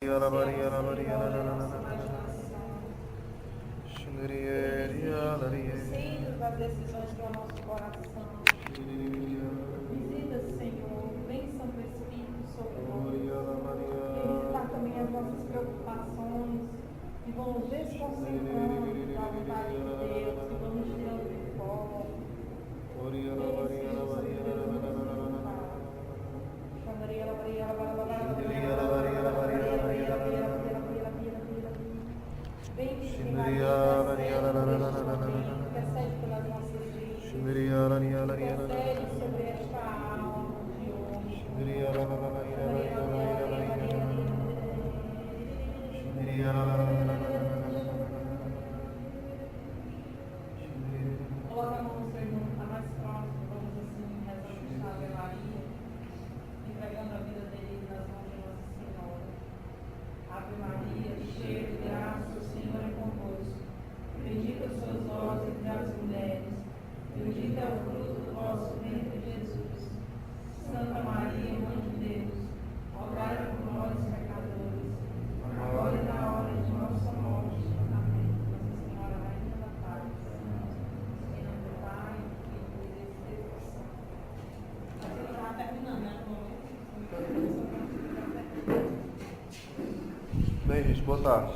Ser a nossa centro das decisões do nosso coração. Visita, Senhor, bênção do Espírito sobre nós. E visitar também as nossas preocupações e vamos desconcentrando da vontade de Deus e vamos tirando de fora. Intercede pelas nossas vidas. Intercede sobre esta alma de hoje. Coloca a mão no seu irmão, está mais próximo. Vamos assim, rezando a Ave Maria, entregando a vida dele nas mãos de Nossa Senhora. Ave Maria, cheia de graça, o Senhor é convosco. Bendita sois vós entre as mulheres, bendito é o fruto do vosso ventre, Jesus. Santa Maria, Mãe de Deus, rogai por nós, pecadores, agora e na hora de nossa morte. Amém. Nossa Senhora, Rainha da Paz, em nome do Pai, do Filho e do Espírito Santo. A gente estava terminando, né? Bem, gente, boa tarde.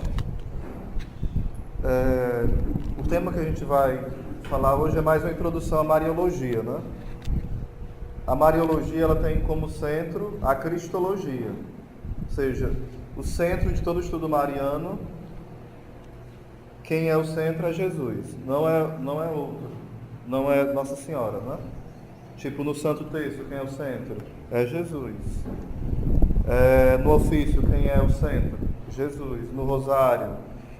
O tema que a gente vai falar hoje é mais uma introdução à Mariologia, né? A Mariologia, ela tem como centro a Cristologia, ou seja, o centro de todo estudo mariano, quem é o centro é Jesus, não é outro, não é Nossa Senhora, né? Tipo, no Santo Terço, quem é o centro? É Jesus. No ofício, quem é o centro? Jesus. No rosário,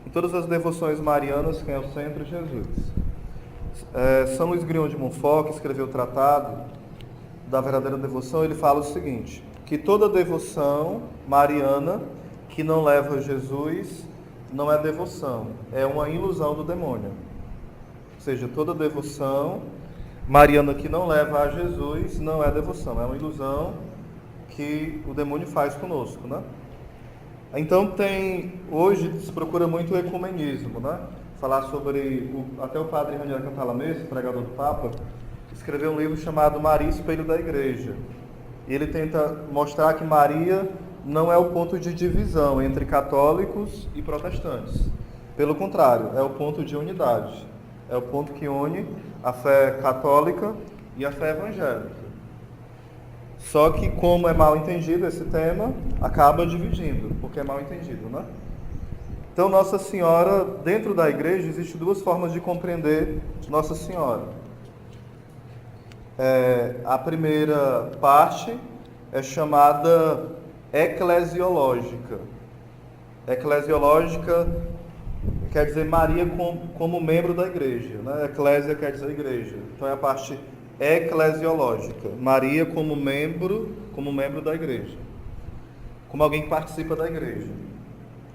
em todas as devoções marianas, quem é o centro? Jesus. São Luís Grignon de Montfort, que escreveu o Tratado da Verdadeira Devoção, ele fala o seguinte, que toda devoção mariana que não leva a Jesus não é devoção, é uma ilusão do demônio. Ou seja, toda devoção mariana que não leva a Jesus não é devoção, é uma ilusão que o demônio faz conosco, né? Então hoje se procura muito o ecumenismo, né? Falar sobre, até o padre Raniero Cantalamessa, pregador do Papa, escreveu um livro chamado Maria, Espelho da Igreja. E ele tenta mostrar que Maria não é o ponto de divisão entre católicos e protestantes. Pelo contrário, é o ponto de unidade. É o ponto que une a fé católica e a fé evangélica. Só que, como é mal entendido esse tema, acaba dividindo, porque é mal entendido, né? Então, Nossa Senhora, dentro da igreja, existem duas formas de compreender Nossa Senhora. A primeira parte é chamada eclesiológica. Eclesiológica quer dizer Maria como membro da igreja, né? Eclésia quer dizer igreja. Então, é a parte eclesiológica. Maria como membro da igreja. Como alguém que participa da igreja.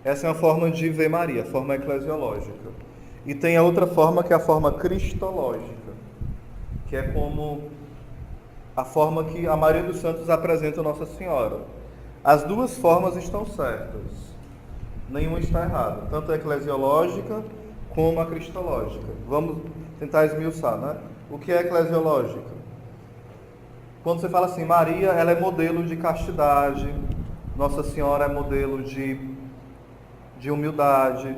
Essa é uma forma de ver Maria, a forma eclesiológica. E tem a outra forma, que é a forma cristológica, que é como a forma que a maioria dos santos apresenta Nossa Senhora. As duas formas estão certas. Nenhuma está errada. Tanto a eclesiológica como a cristológica. Vamos tentar esmiuçar, né? O que é eclesiológica? Quando você fala assim, Maria, ela é modelo de castidade, Nossa Senhora é modelo de humildade,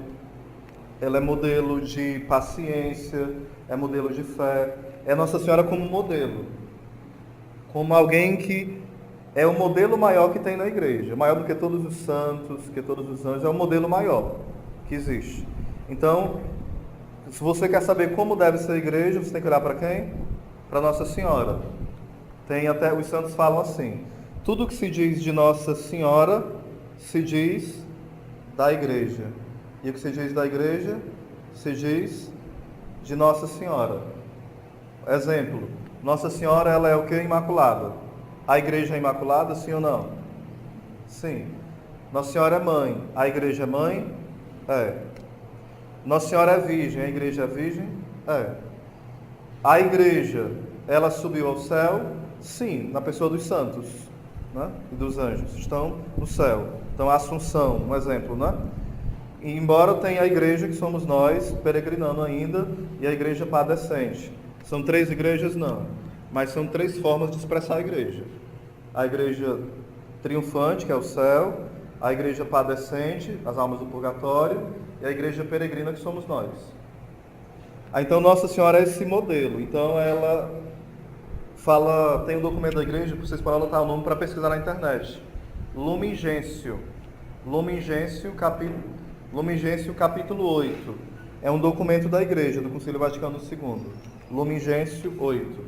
ela é modelo de paciência, é modelo de fé. É Nossa Senhora como modelo, como alguém que é o modelo maior que tem na igreja, maior do que todos os santos, que todos os anjos, é o modelo maior que existe. Então, se você quer saber como deve ser a igreja, você tem que olhar para quem? Para Nossa Senhora. Até os santos falam assim, tudo que se diz de Nossa Senhora, se diz da igreja. E o que se diz da igreja, se diz de Nossa Senhora. Exemplo, Nossa Senhora, ela é o que? Imaculada. A igreja é imaculada, sim ou não? Sim. Nossa Senhora é mãe. A igreja é mãe? É. Nossa Senhora é virgem. A igreja é virgem? É. A igreja, ela subiu ao céu? Sim, na pessoa dos santos. né? E dos anjos estão no céu. Então a Assunção, um exemplo, né? E embora tenha a igreja que somos nós, peregrinando ainda, e a igreja padecente. São 3 igrejas? Não. Mas são 3 formas de expressar a igreja. A igreja triunfante, que é o céu, a igreja padecente, as almas do purgatório, e a igreja peregrina, que somos nós. Então Nossa Senhora é esse modelo. Então ela fala, tem um documento da igreja, vocês podem anotar o nome para pesquisar na internet. Lumen Gentium. Lumen Gentium, capítulo 8. É um documento da igreja, do Concílio Vaticano II. Lumen Gentium 8.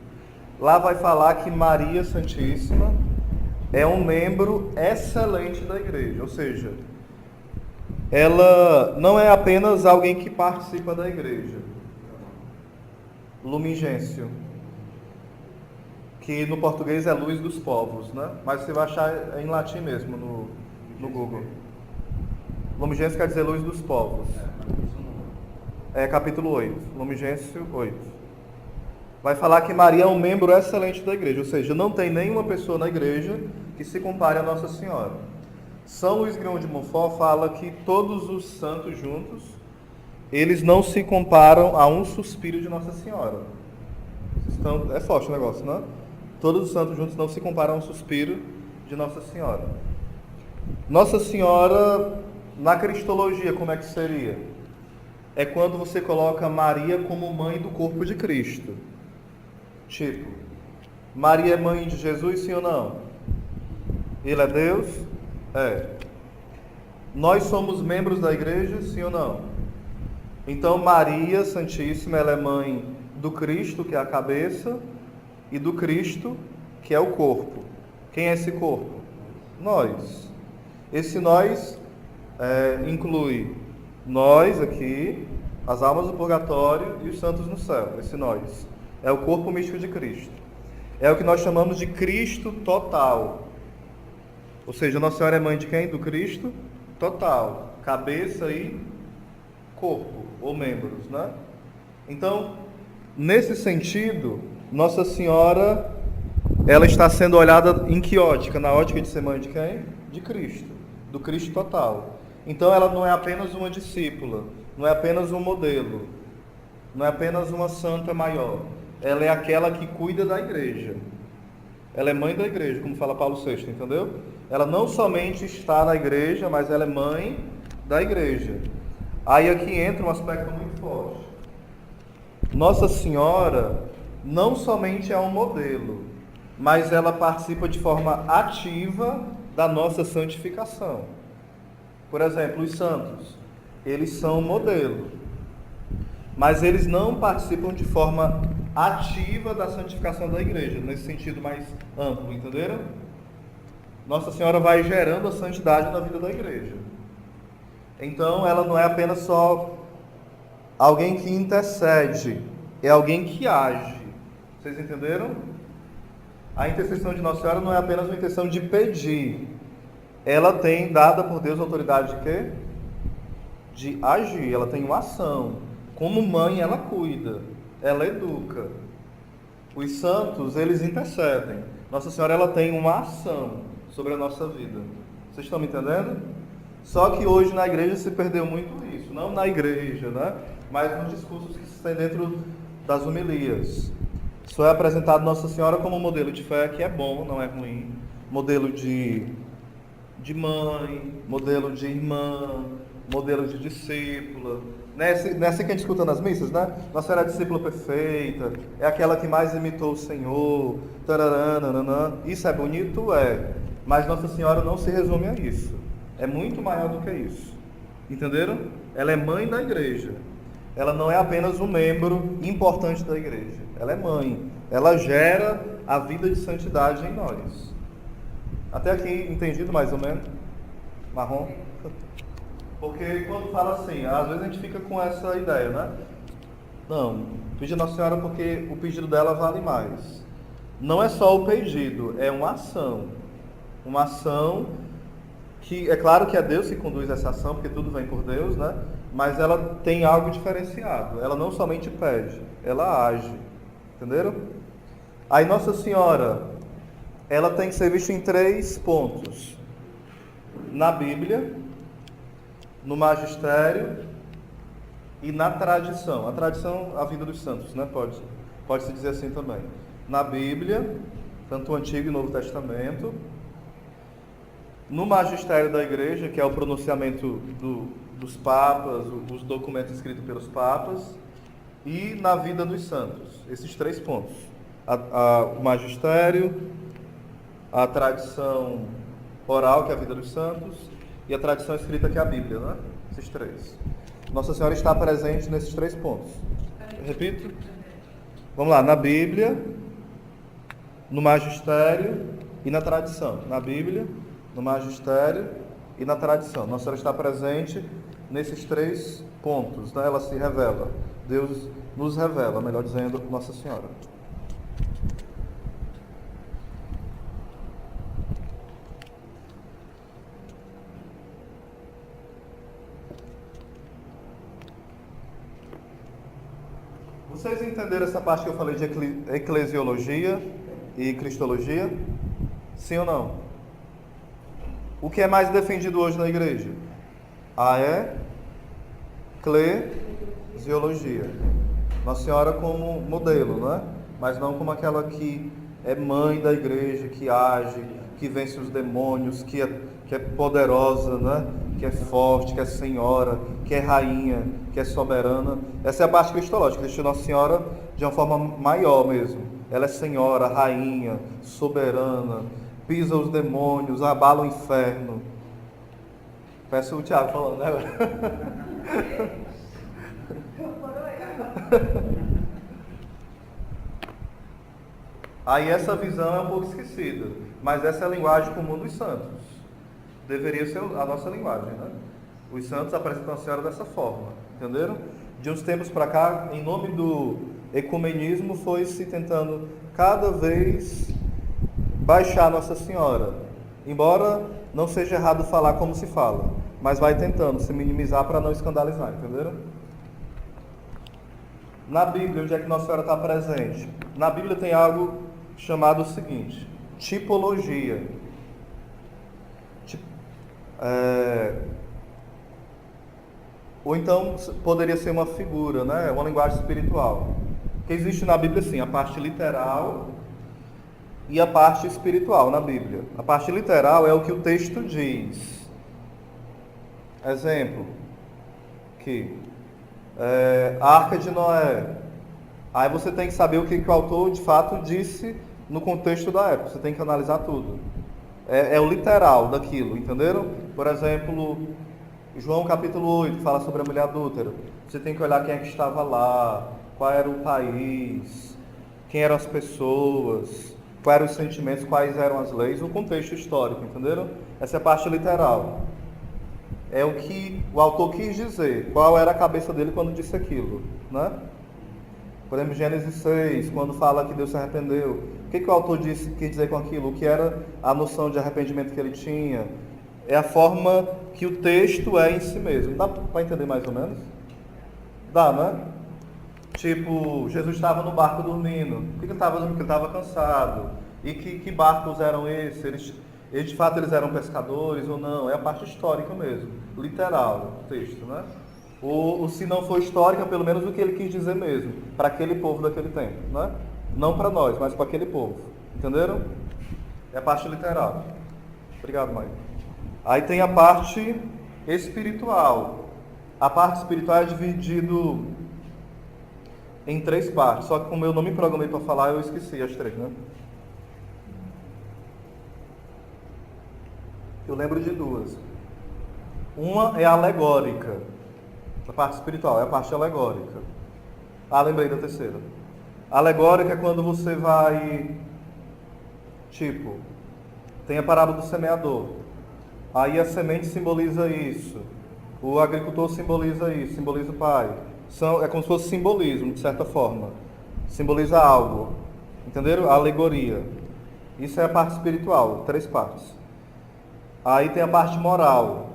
Lá vai falar que Maria Santíssima é um membro excelente da igreja. Ou seja, ela não é apenas alguém que participa da igreja. Lumen Gentium, que no português é luz dos povos, né? Mas você vai achar em latim mesmo no Google. Lumen Gentium quer dizer luz dos povos. É capítulo 8, Lumen Gentium 8. Vai falar que Maria é um membro excelente da igreja, ou seja, não tem nenhuma pessoa na igreja que se compare a Nossa Senhora. São Luís Grão de Montfort fala que todos os santos juntos, eles não se comparam a um suspiro de Nossa Senhora. Então, é forte o negócio, não é? Todos os santos juntos não se comparam a um suspiro de Nossa Senhora. Nossa Senhora, na cristologia, como é que seria? É quando você coloca Maria como mãe do corpo de Cristo. Tipo, Maria é mãe de Jesus, sim ou não? Ele é Deus? É. Nós somos membros da igreja, sim ou não? Então Maria Santíssima, ela é mãe do Cristo, que é a cabeça, e do Cristo, que é o corpo. Quem é esse corpo? Nós. Esse nós inclui nós aqui, as almas do purgatório e os santos no céu. Esse nós. É o corpo místico de Cristo. É o que nós chamamos de Cristo total. Ou seja, Nossa Senhora é mãe de quem? Do Cristo total. Cabeça e corpo, ou membros, né? Então, nesse sentido, Nossa Senhora, ela está sendo olhada em que ótica? Na ótica de ser mãe de quem? De Cristo. Do Cristo total. Então, ela não é apenas uma discípula, não é apenas um modelo, não é apenas uma santa maior. Ela é aquela que cuida da igreja. Ela é mãe da igreja, como fala Paulo VI, entendeu? Ela não somente está na igreja, mas ela é mãe da igreja. Aí aqui entra um aspecto muito forte. Nossa Senhora não somente é um modelo, mas ela participa de forma ativa da nossa santificação. Por exemplo, os santos, eles são modelo, mas eles não participam de forma ativa da santificação da igreja, nesse sentido mais amplo, entenderam? Nossa Senhora vai gerando a santidade na vida da igreja. Então, ela não é apenas só alguém que intercede, é alguém que age. Vocês entenderam? A intercessão de Nossa Senhora não é apenas uma intenção de pedir. Ela tem, dada por Deus, a autoridade de quê? De agir. Ela tem uma ação. Como mãe, ela cuida. Ela educa. Os santos, eles intercedem. Nossa Senhora, ela tem uma ação sobre a nossa vida. Vocês estão me entendendo? Só que hoje na igreja se perdeu muito isso. Não na igreja, né? Mas nos discursos que se tem dentro das homilias. Só é apresentado Nossa Senhora como modelo de fé, que é bom, não é ruim. Modelo de mãe, modelo de irmã, modelo de discípula. Nessa que a gente escuta nas missas, né? Nossa Senhora é a discípula perfeita, é aquela que mais imitou o Senhor, tararana. Isso é bonito? É. Mas Nossa Senhora não se resume a isso. É muito maior do que isso. Entenderam? Ela é mãe da igreja. Ela não é apenas um membro importante da igreja. Ela é mãe. Ela gera a vida de santidade em nós. Até aqui, entendido mais ou menos? Marrom? Porque quando fala assim, às vezes a gente fica com essa ideia, né? Não, pedir Nossa Senhora porque o pedido dela vale mais. Não é só o pedido, é uma ação. Uma ação que, é claro que é Deus que conduz essa ação, porque tudo vem por Deus, né? Mas ela tem algo diferenciado. Ela não somente pede, ela age. Entenderam? Aí Nossa Senhora, ela tem que ser vista em 3 pontos: na Bíblia, no magistério e na tradição. A tradição, a vida dos santos, né? Pode-se dizer assim também. Na Bíblia, tanto o Antigo e o Novo Testamento, no magistério da igreja, que é o pronunciamento dos papas, os documentos escritos pelos papas, e na vida dos santos. Esses 3 pontos: o magistério, a tradição oral, que é a vida dos santos, e a tradição escrita, que é a Bíblia, né? Esses 3. Nossa Senhora está presente nesses 3 pontos. Repito. Vamos lá: na Bíblia, no magistério e na tradição. Na Bíblia, no magistério e na tradição. Nossa Senhora está presente nesses 3 pontos, né? Ela se revela. Deus nos revela, melhor dizendo, Nossa Senhora. Vocês entenderam essa parte que eu falei de eclesiologia e cristologia? Sim ou não? O que é mais defendido hoje na igreja? A eclesiologia. Nossa Senhora como modelo, né? Mas não como aquela que é mãe da igreja, que age, que vence os demônios, que é poderosa, né? Que é forte, que é senhora, que é rainha, que é soberana. Essa é a parte cristológica, deixa Nossa Senhora de uma forma maior mesmo. Ela é senhora, rainha, soberana, pisa os demônios, abala o inferno. Peço o Thiago falando, né? Aí essa visão é um pouco esquecida, mas essa é a linguagem comum dos santos. Deveria ser a nossa linguagem, né? Os santos apresentam a Senhora dessa forma, entenderam? De uns tempos para cá, em nome do ecumenismo, foi se tentando cada vez baixar Nossa Senhora. Embora não seja errado falar como se fala, mas vai tentando se minimizar para não escandalizar, entenderam? Na Bíblia, onde é que Nossa Senhora está presente? Na Bíblia tem algo chamado o seguinte: tipologia. Ou então poderia ser uma figura, né? Uma linguagem espiritual. Que existe na Bíblia, sim, a parte literal e a parte espiritual na Bíblia. A parte literal é o que o texto diz. Exemplo, que a Arca de Noé. Aí você tem que saber o que o autor de fato disse no contexto da época. Você tem que analisar tudo. É o literal daquilo, entenderam? Por exemplo, João capítulo 8, que fala sobre a mulher adúltera. Você tem que olhar quem é que estava lá, qual era o país, quem eram as pessoas, quais eram os sentimentos, quais eram as leis, o contexto histórico, entenderam? Essa é a parte literal. É o que o autor quis dizer, qual era a cabeça dele quando disse aquilo, né? Por exemplo, Gênesis 6, quando fala que Deus se arrependeu. O que o autor quis dizer com aquilo? O que era a noção de arrependimento que ele tinha? É a forma que o texto é em si mesmo. Dá para entender mais ou menos? Dá, né? Tipo, Jesus estava no barco dormindo. Por que ele estava dormindo? Porque ele estava cansado. E que barcos eram esses? Eles de fato eles eram pescadores ou não? É a parte histórica mesmo, literal do texto, né? Ou se não for histórica, pelo menos o que ele quis dizer mesmo, para aquele povo daquele tempo, né? Não para nós, mas para aquele povo. Entenderam? É a parte literal. Obrigado, Maio. Aí tem a parte espiritual. A parte espiritual é dividido em 3 partes, só que como eu não me programei para falar, eu esqueci as 3, né? Eu lembro de 2. Uma é alegórica. A parte espiritual é a parte alegórica. Lembrei da terceira. Alegórica é quando você vai, tipo, tem a parábola do semeador. Aí a semente simboliza isso. O agricultor simboliza isso, simboliza o pai. É como se fosse simbolismo, de certa forma. Simboliza algo. Entenderam? A alegoria. Isso é a parte espiritual, 3 partes. Aí tem a parte moral.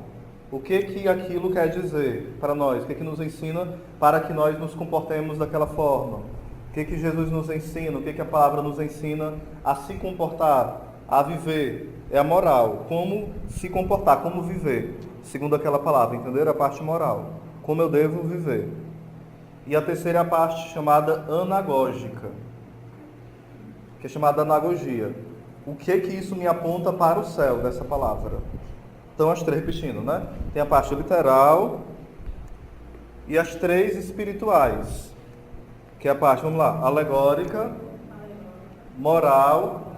O que aquilo quer dizer para nós? O que nos ensina para que nós nos comportemos daquela forma? O que Jesus nos ensina? O que a palavra nos ensina a se comportar A viver é a moral. Como se comportar, como viver, segundo aquela palavra, entenderam? A parte moral. Como eu devo viver. E a terceira é a parte chamada anagógica, que é chamada anagogia. O que isso me aponta para o céu, dessa palavra? Então, as três, repetindo, né? Tem a parte literal e as três espirituais, que é a parte, vamos lá, alegórica, moral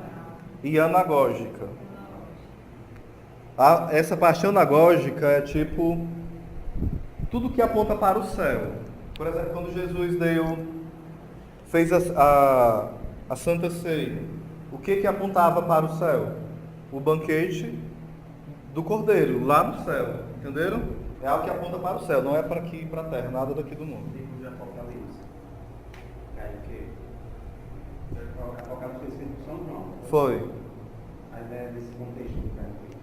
e anagógica. Essa parte anagógica é tipo tudo que aponta para o céu. Por exemplo, quando Jesus fez a Santa Ceia, o que apontava para o céu? O banquete do Cordeiro, lá no céu, entenderam? É algo que aponta para o céu, não é para aqui, para a terra, nada daqui do mundo. Livro de Apocalipse. Aí o quê? Apocalipse foi escrito por São João. Foi. A ideia desse contexto do cara aqui.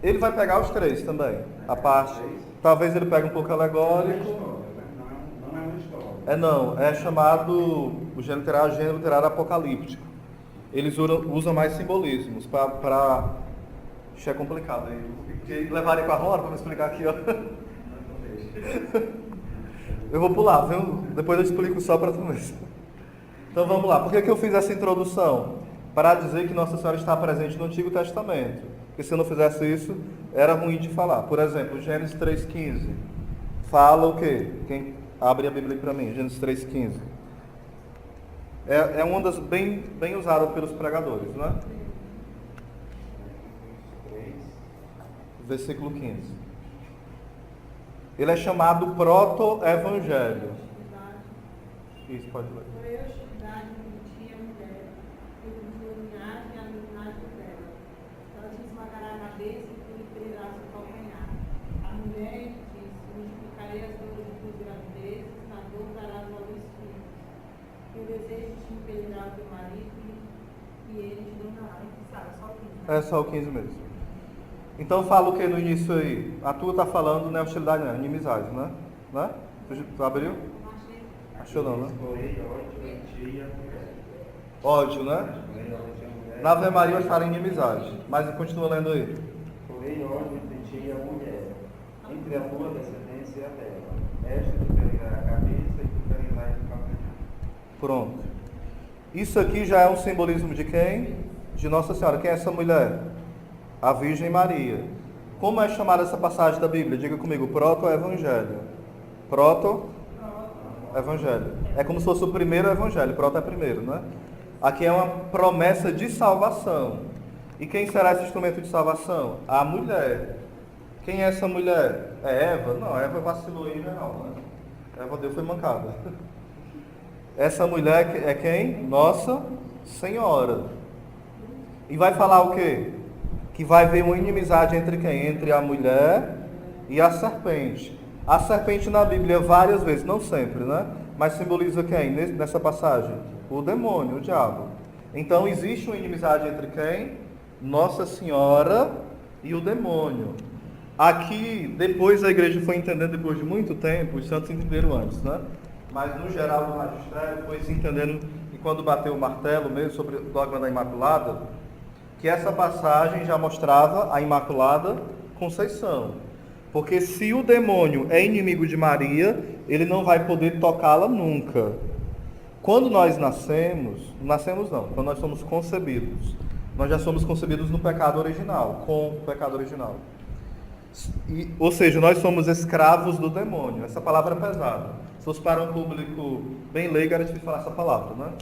Ele vai pegar os três também. A parte. Talvez ele pegue um pouco alegórico. Não é uma história. É chamado, o gênero literário apocalíptico. Eles usam mais simbolismos para. Isso é complicado aí. Porque levarem para a roda para me explicar aqui, ó. Eu vou pular, viu? Depois eu explico só para tu mesmo. Então vamos lá. Por que eu fiz essa introdução? Para dizer que Nossa Senhora está presente no Antigo Testamento. Porque se eu não fizesse isso, era ruim de falar. Por exemplo, Gênesis 3,15. Fala o quê? Quem abre a Bíblia para mim? Gênesis 3,15. É uma das bem usadas pelos pregadores, não é? Versículo 15. Ele é chamado proto-evangelho. Isso, pode ler. É só o 15 mesmo. Então fala o que no início aí? A tua está falando, não é hostilidade, não é inimizade, né? Né? Tu abriu? Achou não, né? Ódio, né? Na Ave Maria eu estarei em inimizade. Mas continua lendo aí. Porém, ódio entre ti e a mulher, entre a tua descendência e a dela. Esta te ferirá a cabeça e tu ferirás o calcanhar. Pronto. Isso aqui já é um simbolismo de quem? De Nossa Senhora. Quem é essa mulher? A Virgem Maria. Como é chamada essa passagem da Bíblia? Diga comigo, proto-evangelho. Proto-evangelho. É como se fosse o primeiro evangelho, proto é primeiro, né? Aqui é uma promessa de salvação. E quem será esse instrumento de salvação? A mulher. Quem é essa mulher? É Eva? Não, Eva vacilou aí, não, né? Eva deu foi mancada. Essa mulher é quem? Nossa Senhora. E vai falar o quê? Que vai haver uma inimizade entre quem? Entre a mulher e a serpente. A serpente na Bíblia várias vezes, não sempre, né? Mas simboliza quem nessa passagem? O demônio, o diabo. Então existe uma inimizade entre quem? Nossa Senhora e o demônio. Aqui, depois a igreja foi entendendo, depois de muito tempo, os santos entenderam antes, né? Mas no geral do magistério foi se entendendo, e quando bateu o martelo mesmo sobre o dogma da Imaculada, que essa passagem já mostrava a Imaculada Conceição. Porque se o demônio é inimigo de Maria, ele não vai poder tocá-la nunca. Quando nós nascemos não, quando nós somos concebidos, nós já somos concebidos no pecado original, com o pecado original. Ou seja, nós somos escravos do demônio. Essa palavra é pesada. Se fosse para um público bem leigo, era difícil falar essa palavra, né?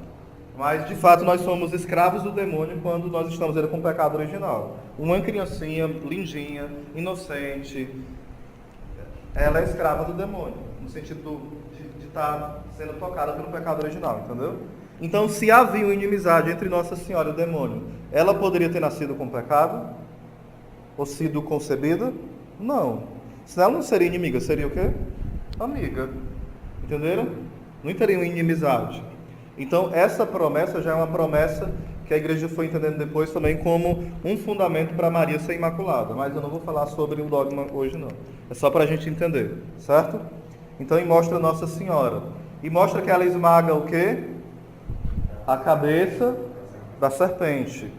Mas, de fato, nós somos escravos do demônio quando nós estamos com o pecado original. Uma criancinha lindinha, inocente, ela é escrava do demônio, no sentido de estar sendo tocada pelo pecado original, entendeu? Então, se havia uma inimizade entre Nossa Senhora e o demônio, ela poderia ter nascido com pecado? Ou sido concebida? Não. Senão ela não seria inimiga, seria o quê? Amiga. Entenderam? Não teria uma inimizade. Então, essa promessa já é uma promessa que a igreja foi entendendo depois também como um fundamento para Maria ser imaculada. Mas eu não vou falar sobre o dogma hoje, não. É só para a gente entender, certo? Então, ele mostra Nossa Senhora. E mostra que ela esmaga o quê? A cabeça da serpente.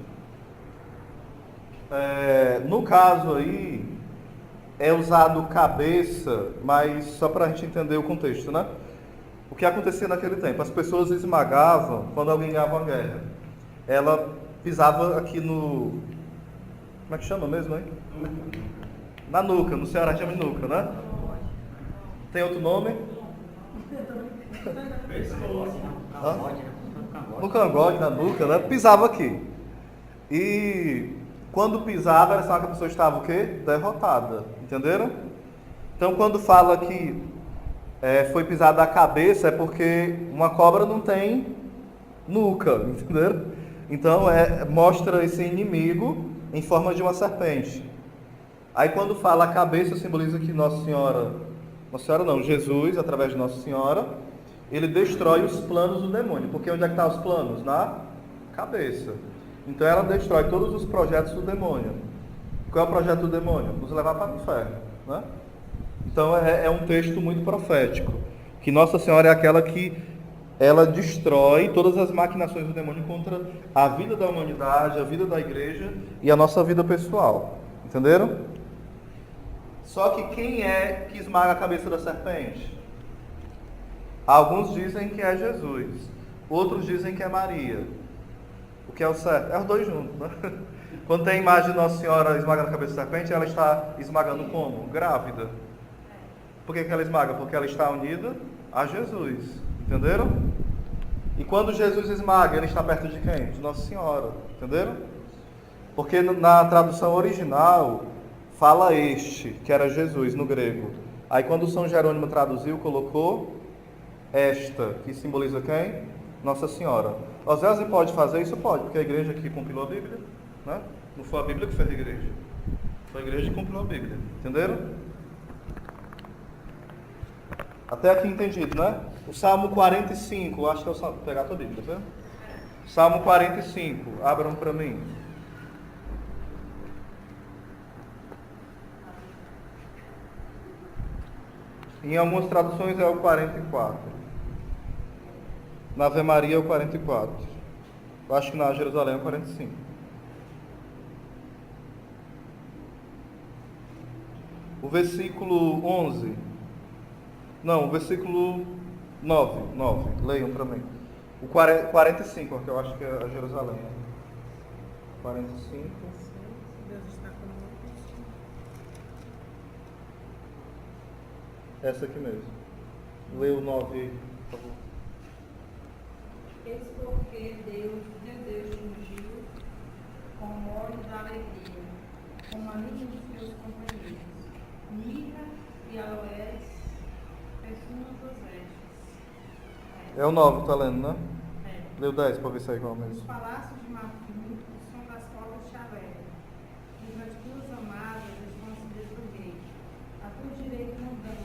No caso aí, é usado cabeça, mas só para a gente entender o contexto, né? O que acontecia naquele tempo? As pessoas esmagavam quando alguém ganhava uma guerra. Ela pisava aqui no... Como é que chama mesmo, hein? Na nuca, no Ceará chama de nuca, né? Tem outro nome? No cangote, na nuca, né? Pisava aqui. E quando pisava, era sinal que a pessoa estava o quê? Derrotada. Entenderam? Então, quando fala que foi pisada a cabeça, é porque uma cobra não tem nuca, entenderam? Então, mostra esse inimigo em forma de uma serpente. Aí, quando fala a cabeça, simboliza que Nossa Senhora não, Jesus, através de Nossa Senhora, ele destrói os planos do demônio. Porque onde é que estão os planos? Na cabeça. Então ela destrói todos os projetos do demônio. Qual é o projeto do demônio? Nos levar para o inferno, né? Então é um texto muito profético. Que Nossa Senhora é aquela que ela destrói todas as maquinações do demônio contra a vida da humanidade, a vida da igreja e a nossa vida pessoal. Entenderam? Só que quem é que esmaga a cabeça da serpente? Alguns dizem que é Jesus. Outros dizem que é Maria. O que é o certo? É os dois juntos, né? Quando tem a imagem de Nossa Senhora esmagando a cabeça da serpente, ela está esmagando como? Grávida. Por que ela esmaga? Porque ela está unida a Jesus. Entenderam? E quando Jesus esmaga, ele está perto de quem? De Nossa Senhora. Entenderam? Porque na tradução original, fala este, que era Jesus no grego. Aí quando o São Jerônimo traduziu, colocou esta, que simboliza quem? Nossa Senhora. Oséias pode fazer isso? Pode, porque a igreja que compilou a Bíblia, né? Não foi a Bíblia que fez a igreja. Foi a igreja que compilou a Bíblia. Entenderam? Até aqui entendido, né? O Salmo 45, acho que é o Salmo... Vou pegar a tua Bíblia, tá? Salmo 45, abram para mim. Em algumas traduções é o 44. Na Ave Maria é o 44. Eu acho que na Jerusalém é o 45. O versículo 11. Não, o versículo 9. Leiam para mim. O 45, que eu acho que é a Jerusalém. 45. Deus está conosco. Essa aqui mesmo. Lê o 9, por favor. Eis porque Deus te ungiu com óleo da alegria, com a língua dos teus companheiros, mirra e aloés, perfume das vestes. É o 9, tá lendo, né? É. Lê o 10 para ver se é igual Os mesmo. palácios de marfim, o som das cordas de chaveiro, e as tuas amadas estão-se do rei. A tua direita não dão,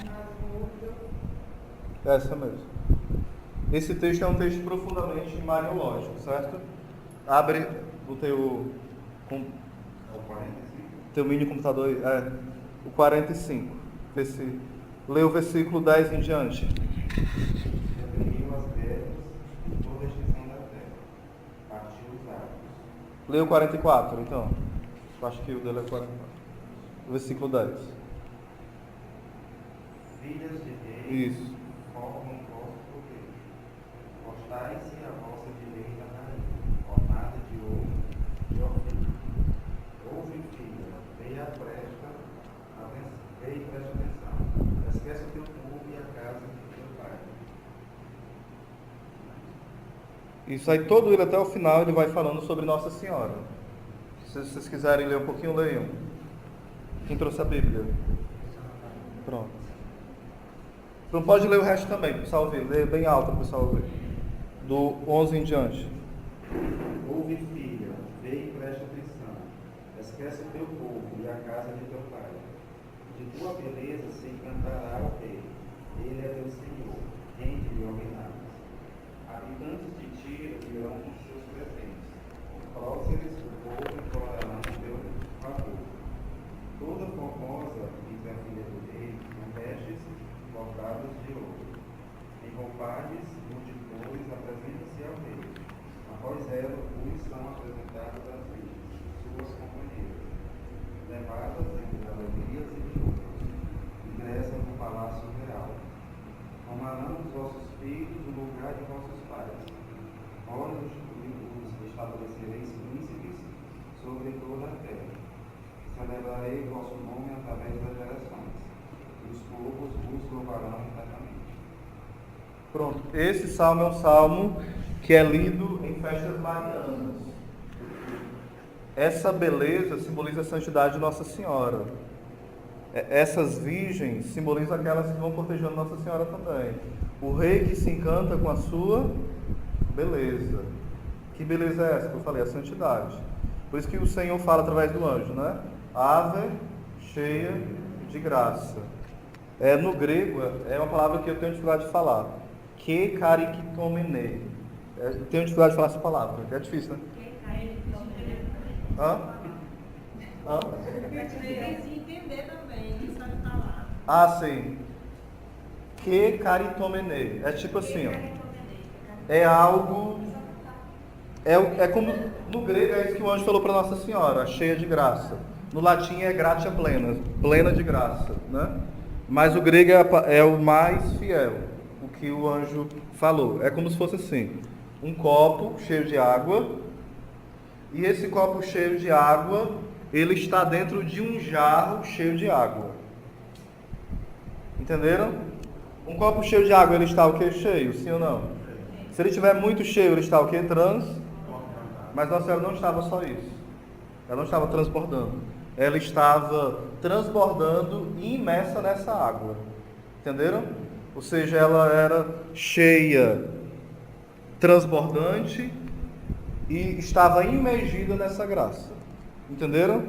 mas o outro. Essa mesmo. Esse texto é um texto profundamente mariológico, certo? Abre o teu mini computador aí. O 45. Lê o versículo 10 em diante. Reprimiu as guerras e toda a extensão da terra. Partiu os árvores. Lê o 44, então. Eu acho que o dele é 44. O versículo 10. Filhas de reis Isso. formam vosso poder. Postai-se a vossa direita na rainha, ornada de ouro e orfim. Ouve, filha, veia a presta atenção. Esquece o teu povo e a casa de teu pai. Isso aí, todo ele até o final, ele vai falando sobre Nossa Senhora. Se vocês quiserem ler um pouquinho, leiam. Quem trouxe a Bíblia? Pronto. Não pode ler o resto também, para o pessoal ouvir. Lê bem alto para o pessoal ouvir. Do 11 em diante. Ouve, filha, vê e preste atenção. Esquece o teu povo e a casa de teu pai. De tua beleza se encantará o rei. Ele é teu Senhor, rende-lhe homenagens. Habitantes de Tiro virão com seus presentes. Próceres do povo implorarão o teu favor. Toda formosa, diz a filha do rei, com vestes bordadas de ouro. Em roupagens multicores apresenta-se ao rei. Após ela, os são apresentados às virgens, suas companheiras. levadas entre alegrias e júbilos, ingressam no palácio real. Tomarão os vossos filhos o lugar de vossos pais. Ora os estabelecereis príncipes sobre toda a terra. Celebrarei o vosso nome através das gerações, e os povos vos louvarão eternamente. Pronto, esse salmo é um salmo que é lido em festas marianas. Essa beleza simboliza a santidade de Nossa Senhora. Essas virgens simbolizam aquelas que vão cortejando Nossa Senhora também. O rei que se encanta com a sua beleza. Que beleza é essa que eu falei? A santidade. Por isso que o Senhor fala através do anjo, né? Ave, cheia de graça. No grego, é uma palavra que eu tenho dificuldade de falar. Que kariktomene. Eu tenho dificuldade de falar essa palavra, é difícil, né? Hã? Tem que se entender também, ele sabe falar. Ah, sim. Que kariktomene. É tipo assim, ó. É algo... É como no grego é isso que o anjo falou para Nossa Senhora, cheia de graça. No latim é gratia plena, plena de graça, né? Mas o grego é o mais fiel, o que o anjo falou. É como se fosse assim, um copo cheio de água, e esse copo cheio de água, ele está dentro de um jarro cheio de água. Entenderam? Um copo cheio de água, ele está o quê? Cheio, sim ou não? Se ele estiver muito cheio, ele está o quê? Mas Nossa Senhora não estava só isso. Ela não estava transbordando. Ela estava transbordando e imersa nessa água. Entenderam? Ou seja, ela era cheia, transbordante e estava imergida nessa graça. Entenderam?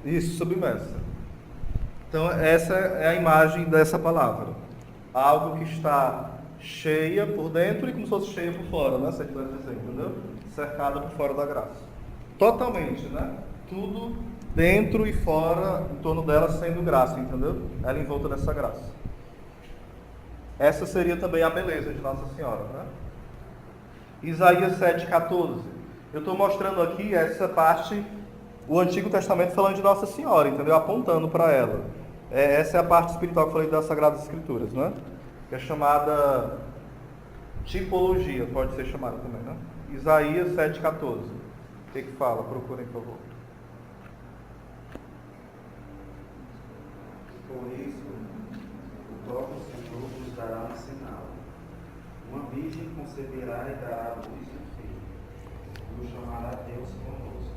Isso, submersa. Então, essa é a imagem dessa palavra. Algo que está cheia por dentro e como se fosse cheia por fora, né? Você quiser dizer, entendeu? Cercada por fora da graça. Totalmente, né? Tudo dentro e fora, em torno dela, sendo graça, entendeu? Ela envolta nessa graça. Essa seria também a beleza de Nossa Senhora, né? Isaías 7,14. Eu estou mostrando aqui essa parte, o Antigo Testamento falando de Nossa Senhora, entendeu? Apontando para ela. Essa é a parte espiritual que eu falei das Sagradas Escrituras, né? Que é chamada tipologia, pode ser chamada também, né? Isaías 7,14. O que fala? Procurem, por favor. Por isso, o próprio Senhor vos dará um sinal. Uma virgem conceberá e dará à luz um filho, e o chamará Deus conosco.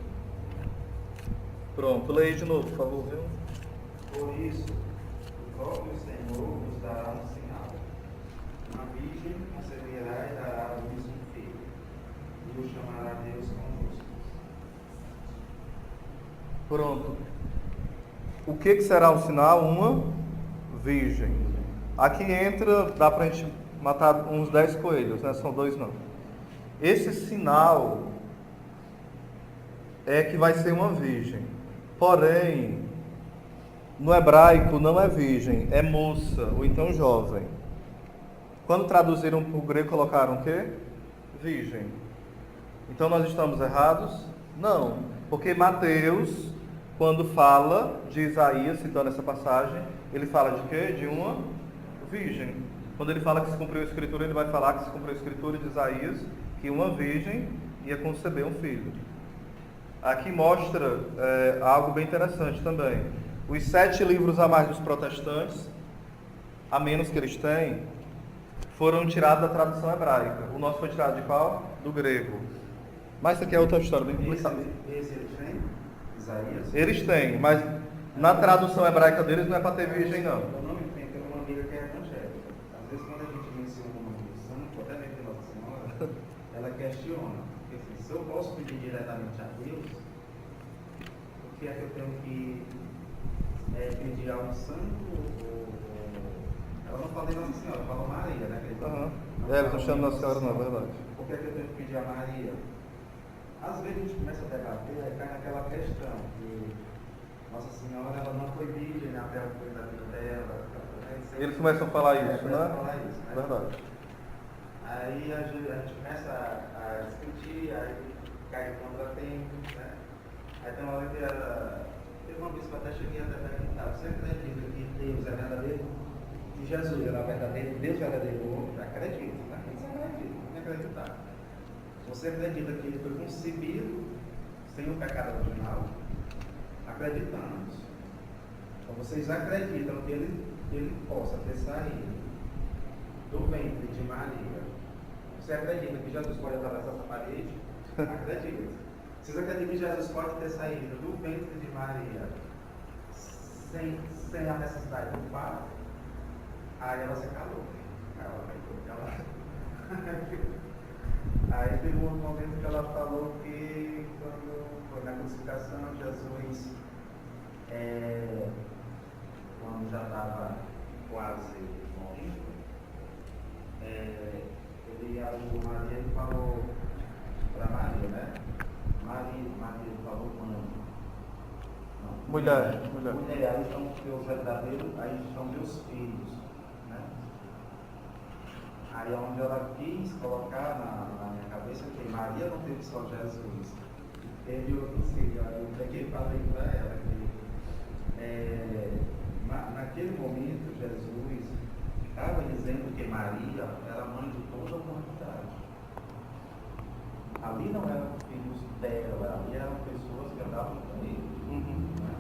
Pronto, leia de novo, por favor, viu? Por isso, o próprio Senhor vos dará um sinal. Uma virgem conceberá e dará à luz um filho, e o chamará Deus conosco. Pronto. O que será um sinal? Uma virgem. Aqui entra, dá pra gente matar uns 10 coelhos, né? São 2 não. Esse sinal é que vai ser uma virgem. Porém, no hebraico não é virgem, é moça, ou então jovem. Quando traduziram para o grego, colocaram o quê? Virgem. Então nós estamos errados? Não, porque Mateus, quando fala de Isaías, citando essa passagem, ele fala de quê? De uma virgem. Quando ele fala que se cumpriu a Escritura, ele vai falar que se cumpriu a Escritura de Isaías, que uma virgem ia conceber um filho. Aqui mostra algo bem interessante também. Os 7 livros a mais dos protestantes, a menos que eles têm, foram tirados da tradução hebraica. O nosso foi tirado de qual? Do grego. Mas isso aqui é outra história, bem complicada. Esse eles têm? Isaías? Eles têm, mas na tradução hebraica deles não é para ter virgem, não. Eu não entendo, tem uma amiga que é evangélica. Às vezes quando a gente menciona o nome do santo, até mesmo de Nossa Senhora, ela questiona. Porque assim, se eu posso pedir diretamente a Deus, por que é que eu tenho que pedir a um santo? Ela não fala de Nossa Senhora, ela fala Maria, né? Eles não chamam Nossa Senhora, não, é verdade. Por que é que eu tenho que pedir a Maria? Às vezes a gente começa a debater, aí cai naquela questão que Nossa Senhora ela não foi virgem até o fim da vida dela. Eles começam a falar isso, né? Falar isso, né? Verdade. Aí a gente começa a discutir, aí cai contra tempo, né? Aí tem uma hora que era. Teve uma vez que eu até cheguei até perguntar: você acredita que Deus é verdadeiro? Que Jesus era verdadeiro? Deus verdadeiro? Acredito, né? Você acredita, tem que acreditar. Se você acredita que ele foi concebido sem o pecado original, acreditamos. Então vocês acreditam que ele possa ter saído do ventre de Maria. Você acredita que Jesus pode atravessar essa parede? Acredita. Vocês acreditam que Jesus pode ter saído do ventre de Maria sem a necessidade do parto? Aí ela se calou. Aí teve um momento que ela falou que quando foi na crucificação, Jesus, quando já estava quase morrendo, ele abriu Maria e falou para Maria, né? Maria falou mãe. Mulher. Aí estão meus verdadeiros, aí estão meus filhos. Né? Aí onde ela quis colocar na minha cabeça que Maria não teve só Jesus, teve outro filho. Aí eu peguei e falei para ela que naquele momento Jesus estava dizendo que Maria era mãe de toda a humanidade. Ali não eram filhos dela, ali eram pessoas que andavam com ele. Né?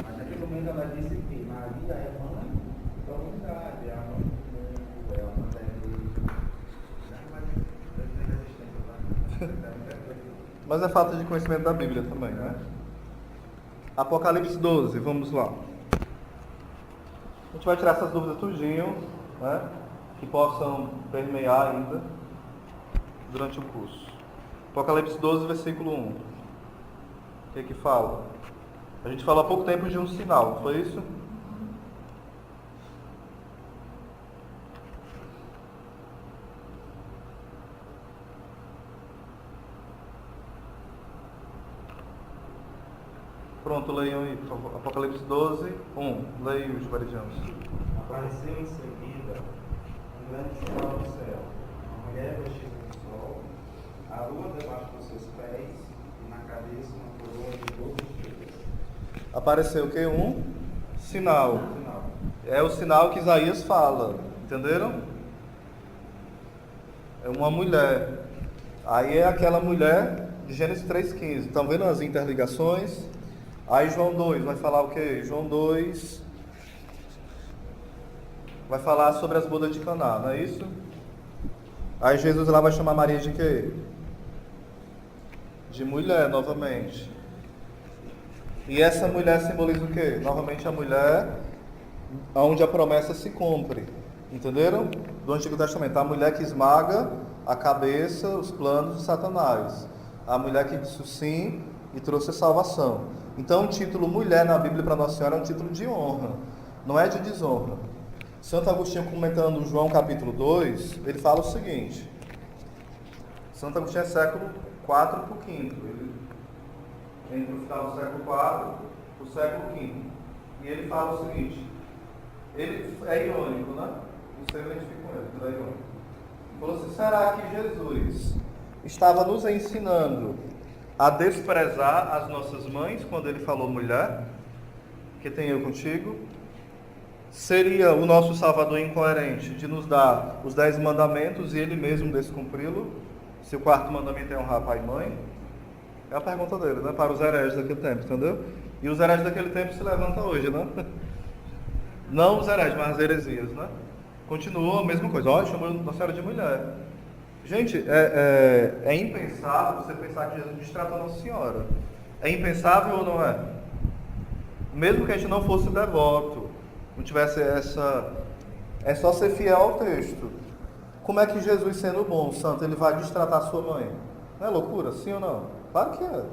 Mas naquele momento ela disse que Maria é mãe da humanidade, é a mãe do mundo, é a mãe da igreja. Mas é falta de conhecimento da Bíblia também, né? Apocalipse 12, vamos lá. A gente vai tirar essas dúvidas tudinho, né? Que possam permear ainda durante o curso. Apocalipse 12, versículo 1. O que fala? A gente falou há pouco tempo de um sinal, foi isso? Pronto, leiam aí, por favor. Apocalipse 12, 1. Leiam os varianos. Apareceu em seguida um grande sinal no céu, uma mulher vestida de sol, a lua debaixo dos seus pés e na cabeça uma coroa de 12 estrelas. Apareceu o que? Um sinal. É o sinal que Isaías fala, entenderam? É uma mulher. Aí é aquela mulher de Gênesis 3,15. Estão vendo as interligações? Aí João 2 vai falar o quê? João 2 vai falar sobre as bodas de Caná, não é isso? Aí Jesus lá vai chamar Maria de quê? De mulher, novamente. E essa mulher simboliza o quê? Novamente a mulher onde a promessa se cumpre. Entenderam? Do Antigo Testamento. A mulher que esmaga a cabeça, os planos de Satanás. A mulher que disse sim e trouxe a salvação. Então o título mulher na Bíblia para Nossa Senhora é um título de honra, não é de desonra. Santo Agostinho, comentando João capítulo 2, ele fala o seguinte. Santo Agostinho é século 4 para o 5. Ele, entre o final do século 4 e o século 5. E ele fala o seguinte. Ele é irônico, né? Não sei identificar com ele, mas é irônico. Ele falou assim, será que Jesus estava nos ensinando a desprezar as nossas mães quando ele falou mulher? Que tem eu contigo? Seria o nosso Salvador incoerente de nos dar os 10 mandamentos e ele mesmo descumpri-lo? Se o 4º mandamento é honrar pai e mãe? É a pergunta dele, né? Para os hereges daquele tempo, entendeu? E os hereges daquele tempo se levantam hoje, né? Não os hereges, mas as heresias, né? Continua a mesma coisa. Olha, chamou Nossa Senhora de mulher. Gente, é impensável você pensar que Jesus destratou Nossa Senhora. É impensável ou não é? Mesmo que a gente não fosse devoto, não tivesse essa... É só ser fiel ao texto. Como é que Jesus, sendo bom, santo, ele vai destratar sua mãe? Não é loucura? Sim ou não? Claro que é.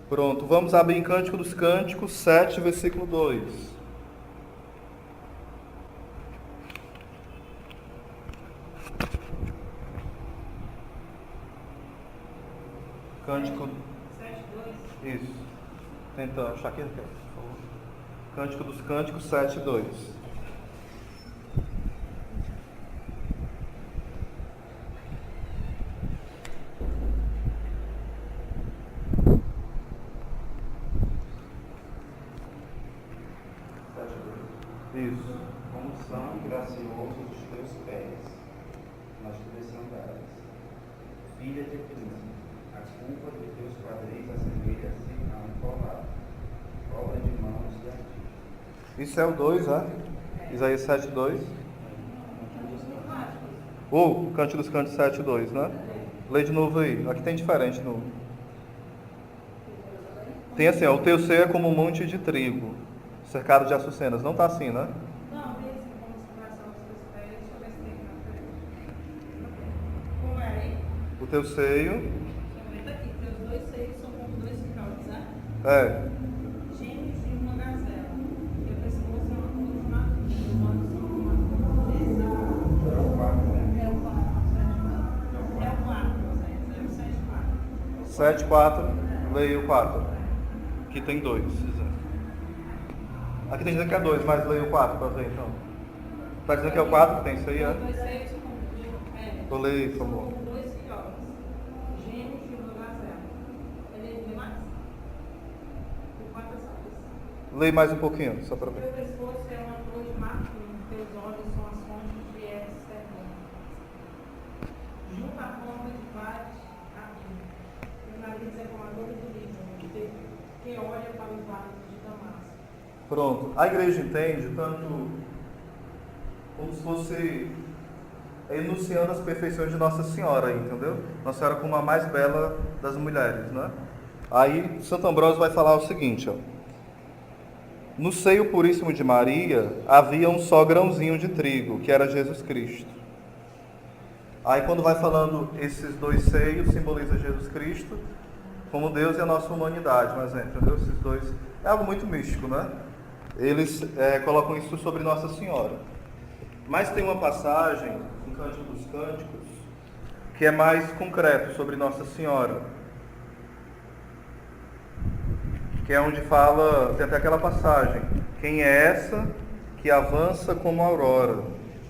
Pronto, vamos abrir em Cântico dos Cânticos 7, versículo 2. Cântico... 7:2. Isso. Tenta achar aqui, por favor. Cântico dos Cânticos 7:2. Isso. Como são graciosos os teus pés nas tuas sandálias. Filha de príncipe, a culpa de teus quadris assemelha-se a um colar, obra de mãos de artista. Isso é o 2, Isaías 7:2. O Cântico dos Cânticos 7:2, né? Lê de novo aí. Aqui tem diferente no. Tem assim, ó, o teu seio é como um monte de trigo, cercado de açucenas. Não está assim, né? Não, esse como separação dos seus pés, deixa eu ver se tem na frente. Como é aí? O teu seio Comenta aqui, teus dois seios são como dois caules, né? é. Gêmeos de uma gazela. Teu pescoço é uma cruz de madeira. Os olhos são uma cruz. É o 4, né? É o 4, é o 4, é o 7, 4. 7:4. Leia o 4. Aqui tem 2. Aqui tem dizendo que é 2, mas leia o 4 para ver então. Está dizendo que é o 4 que tem isso aí, Os é? dois seios são como Então leia, por favor. como dois filhotes. Gêmeos de uma gazela. Ele lê mais? O 4 é só isso. Leia mais um pouquinho, só para Teu ver. pescoço é uma flor de marfim, teus olhos são as fontes de Eres serpente. Junto à ponta de vários caminhos. Teu nariz é como a dor do Líbano, que olha para os vales de Damasco. Pronto. A igreja entende tanto como se fosse enunciando as perfeições de Nossa Senhora, entendeu? Nossa Senhora como a mais bela das mulheres, né? Aí Santo Ambrósio vai falar o seguinte, ó. No seio puríssimo de Maria havia um só grãozinho de trigo, que era Jesus Cristo. Aí quando vai falando esses dois seios, simboliza Jesus Cristo como Deus e a nossa humanidade, mas entendeu? Esses dois é algo muito místico, né? Eles colocam isso sobre Nossa Senhora. Mas tem uma passagem no Cântico dos Cânticos que é mais concreto sobre Nossa Senhora, que é onde fala, tem até aquela passagem: quem é essa que avança como a aurora,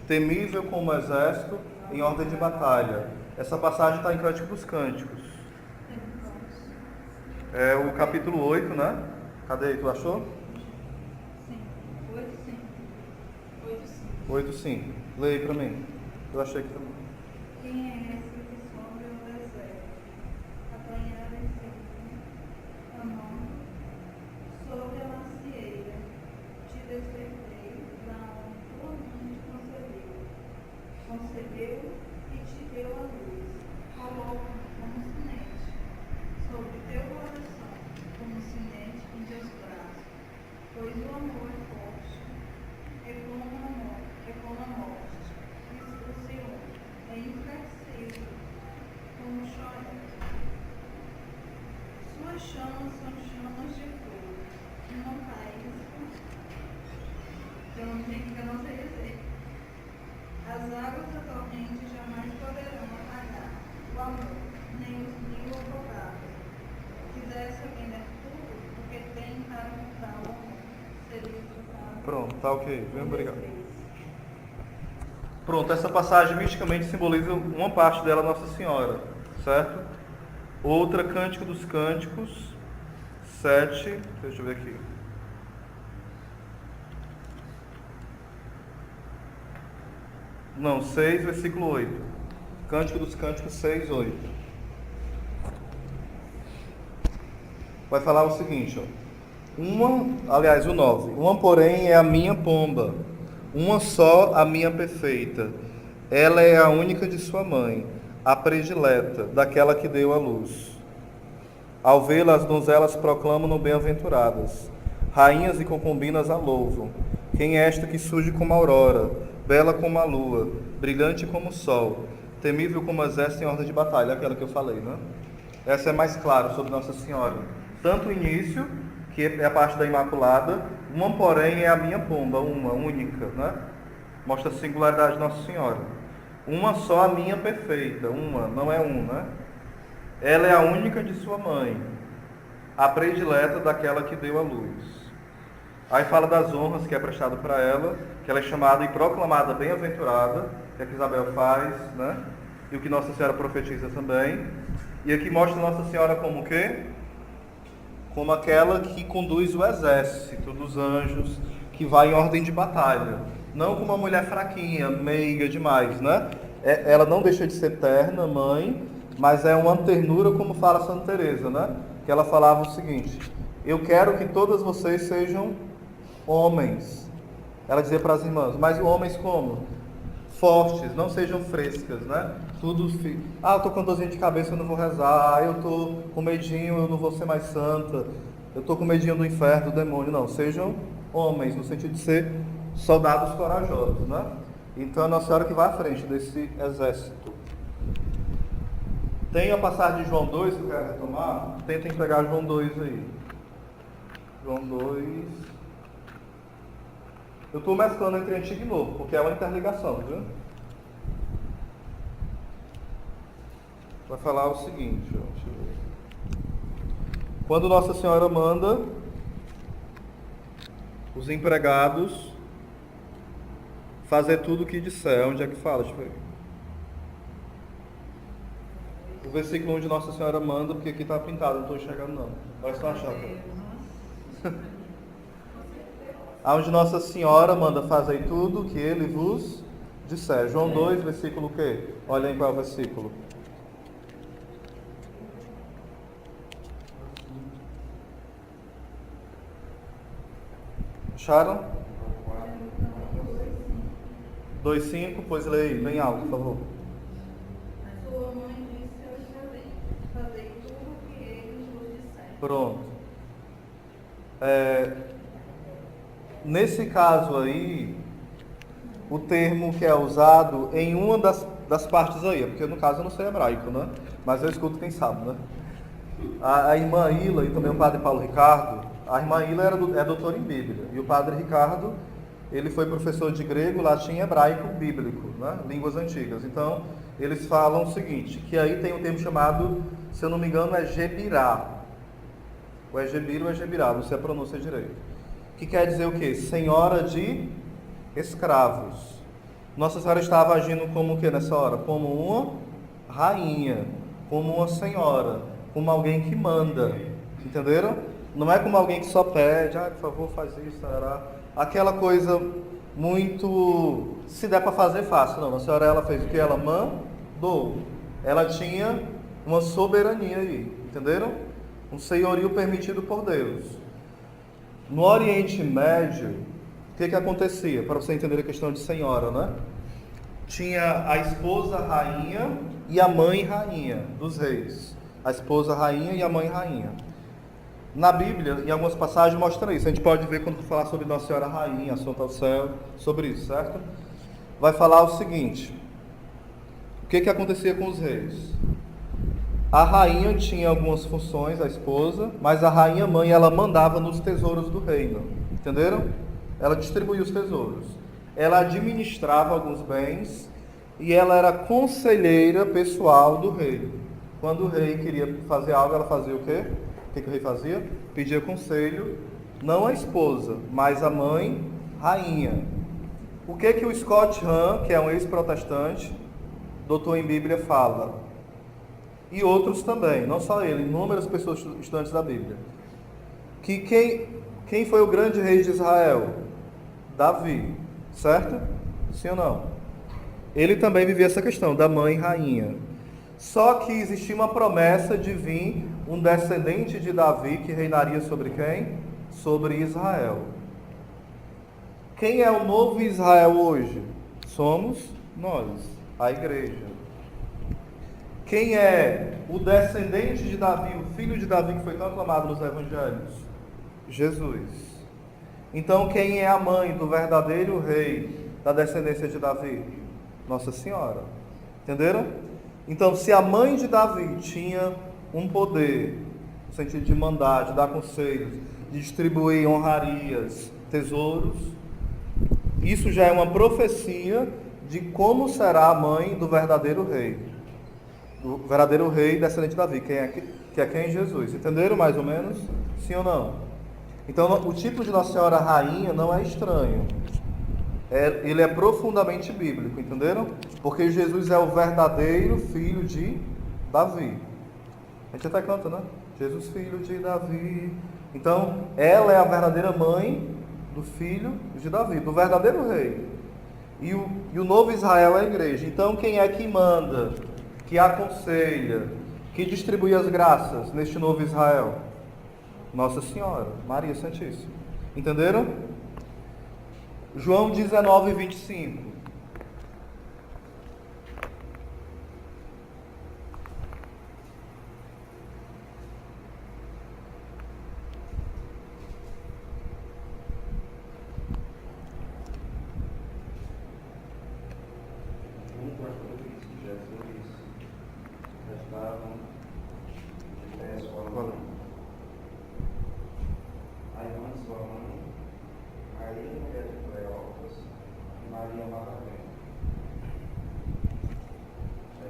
temível como o exército em ordem de batalha? Essa passagem está em Cântico dos Cânticos. É o capítulo 8, né? Cadê? Tu achou? Sim. 8:5. Leia aí para mim. Eu achei que também. Quem é esse que sobe ao deserto, apanhada em seco, a mão sobre a macieira, te despertei da onde tua mãe te concebeu e te deu a luz, coloca como sinete, sobre teu coração, como sinete em teus braços, pois o amor é forte, é como a morte, e o Senhor é inflexível, como chora. Suas chamas são chamas de fogo, uma faísca, que eu não sei dizer. As águas da torrente jamais poderão apagar o amor, nem o afogar. Quisesse alguém dar tudo, porque tem para mudar o amor, seria explicado. Pronto, tá ok. Bem, obrigado. Pronto, essa passagem misticamente simboliza uma parte dela Nossa Senhora, certo? Outra, Cântico dos Cânticos, 7, deixa eu ver aqui. Não, 6, versículo 8. Cântico dos Cânticos 6, 8. Vai falar o seguinte, ó. O 9. Uma, porém, é a minha pomba, uma só a minha perfeita. Ela é a única de sua mãe, a predileta, daquela que deu à luz. Ao vê-la, as donzelas proclamam-no bem-aventuradas. Rainhas e concubinas a louvam. Quem é esta que surge como a aurora, bela como a lua, brilhante como o sol, temível como o exército em ordem de batalha? Aquela que eu falei, né? Essa é mais clara sobre Nossa Senhora. Tanto o início, que é a parte da Imaculada, uma, porém, é a minha pomba, uma, única, né? Mostra a singularidade de Nossa Senhora. Uma só a minha perfeita, uma, não é um, né? Ela é a única de sua mãe, a predileta daquela que deu à luz. Aí fala das honras que é prestado para ela, que ela é chamada e proclamada bem-aventurada, que é o que Isabel faz, né? E o que Nossa Senhora profetiza também. E aqui mostra Nossa Senhora como o quê? Como aquela que conduz o exército dos anjos, que vai em ordem de batalha. Não com uma mulher fraquinha, meiga demais, né? Ela não deixa de ser terna, mãe, mas é uma ternura, como fala Santa Teresa, né? Que ela falava o seguinte: eu quero que todas vocês sejam homens. Ela dizia para as irmãs, mas homens como? Fortes, não sejam frescas, né? Tudo, eu tô com dorzinha de cabeça, eu não vou rezar. Eu tô com medinho, eu não vou ser mais santa. Eu tô com medinho do inferno, do demônio. Não, sejam homens, no sentido de ser soldados corajosos, né? Então é Nossa Senhora que vai à frente desse exército. Tem a passagem de João 2 que eu quero retomar. Tentem pegar João 2 aí. João 2. Eu estou mesclando entre Antigo e Novo, porque é uma interligação, viu? Vai falar o seguinte, ó, deixa eu ver. Quando Nossa Senhora manda os empregados fazer tudo o que disser, onde é que fala? Deixa eu ver. O versículo onde Nossa Senhora manda, porque aqui está pintado, não estou enxergando não. Vai só achar. Aonde Nossa Senhora manda fazer tudo o que Ele vos disser. João 2, versículo o quê? Olha aí qual é o versículo. Acharam? 2,5, pois leia aí, bem alto, por favor. Sua mãe disse aos judeus: fazei tudo o que eles vos disserem. Pronto. Nesse caso aí, o termo que é usado em uma das partes aí, porque no caso eu não sei hebraico, né? Mas eu escuto quem sabe, né? A irmã Ila e também o padre Paulo Ricardo, a irmã Ila é doutora em Bíblia, e o padre Ricardo, ele foi professor de grego, latim e hebraico bíblico, né? Línguas antigas. Então, eles falam o seguinte, que aí tem um termo chamado, se eu não me engano, é gebirá. O é gebir ou é gebirá, não sei a pronúncia direito. Que quer dizer o quê? Senhora de escravos. Nossa Senhora estava agindo como o quê nessa hora? Como uma rainha, como uma senhora, como alguém que manda. Entenderam? Não é como alguém que só pede, por favor, faz isso, tarará. Aquela coisa muito, se der para fazer, fácil. Não, a senhora, ela fez o que? Ela mandou. Ela tinha uma soberania aí, entenderam? Um senhorio permitido por Deus. No Oriente Médio, o que acontecia? Para você entender a questão de senhora, né? Tinha a esposa rainha e a mãe rainha dos reis. A esposa rainha e a mãe rainha. Na Bíblia, em algumas passagens, mostra isso. A gente pode ver quando falar sobre Nossa Senhora Rainha, Assunta ao Céu, sobre isso, certo? Vai falar o seguinte. O que acontecia com os reis? A rainha tinha algumas funções, a esposa, mas a rainha mãe, ela mandava nos tesouros do reino. Entenderam? Ela distribuía os tesouros. Ela administrava alguns bens e ela era conselheira pessoal do rei. Quando o rei queria fazer algo, ela fazia o quê? O que o rei fazia? Pedia conselho, não a esposa, mas a mãe, rainha. O que o Scott Hahn, que é um ex-protestante, doutor em Bíblia, fala? E outros também, não só ele, inúmeras pessoas estudantes da Bíblia. Que quem foi o grande rei de Israel? Davi, certo? Sim ou não? Ele também vivia essa questão da mãe rainha. Só que existia uma promessa de vir um descendente de Davi que reinaria sobre quem? Sobre Israel. Quem é o novo Israel hoje? Somos nós, a igreja. Quem é o descendente de Davi, o filho de Davi que foi tão aclamado nos evangelhos? Jesus. Então quem é a mãe do verdadeiro rei da descendência de Davi? Nossa Senhora. Entenderam? Então, se a mãe de Davi tinha um poder, no sentido de mandar, de dar conselhos, de distribuir honrarias, tesouros, isso já é uma profecia de como será a mãe do verdadeiro rei. Do verdadeiro rei descendente de Davi, que é quem? Jesus. Entenderam mais ou menos? Sim ou não? Então, o título de Nossa Senhora Rainha não é estranho. Ele é profundamente bíblico, entenderam? Porque Jesus é o verdadeiro filho de Davi. A gente até canta, né? Jesus, filho de Davi. Então, ela é a verdadeira mãe do filho de Davi, do verdadeiro rei. E o novo Israel é a igreja. Então quem é que manda, que aconselha, que distribui as graças neste novo Israel? Nossa Senhora, Maria Santíssima. Entenderam? João 19, 25.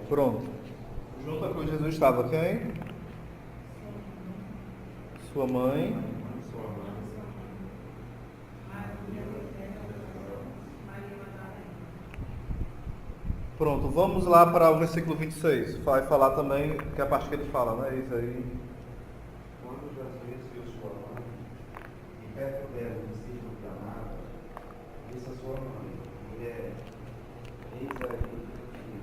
Pronto. Junto com Jesus estava quem? Sua mãe. Pronto, vamos lá para o versículo 26. Vai falar também, que é a parte que ele fala, né? Isso aí. Quando Jesus viu sua mãe, e perto dela o discípulo que amava, disse a sua mãe: mulher, eis aí teu filho.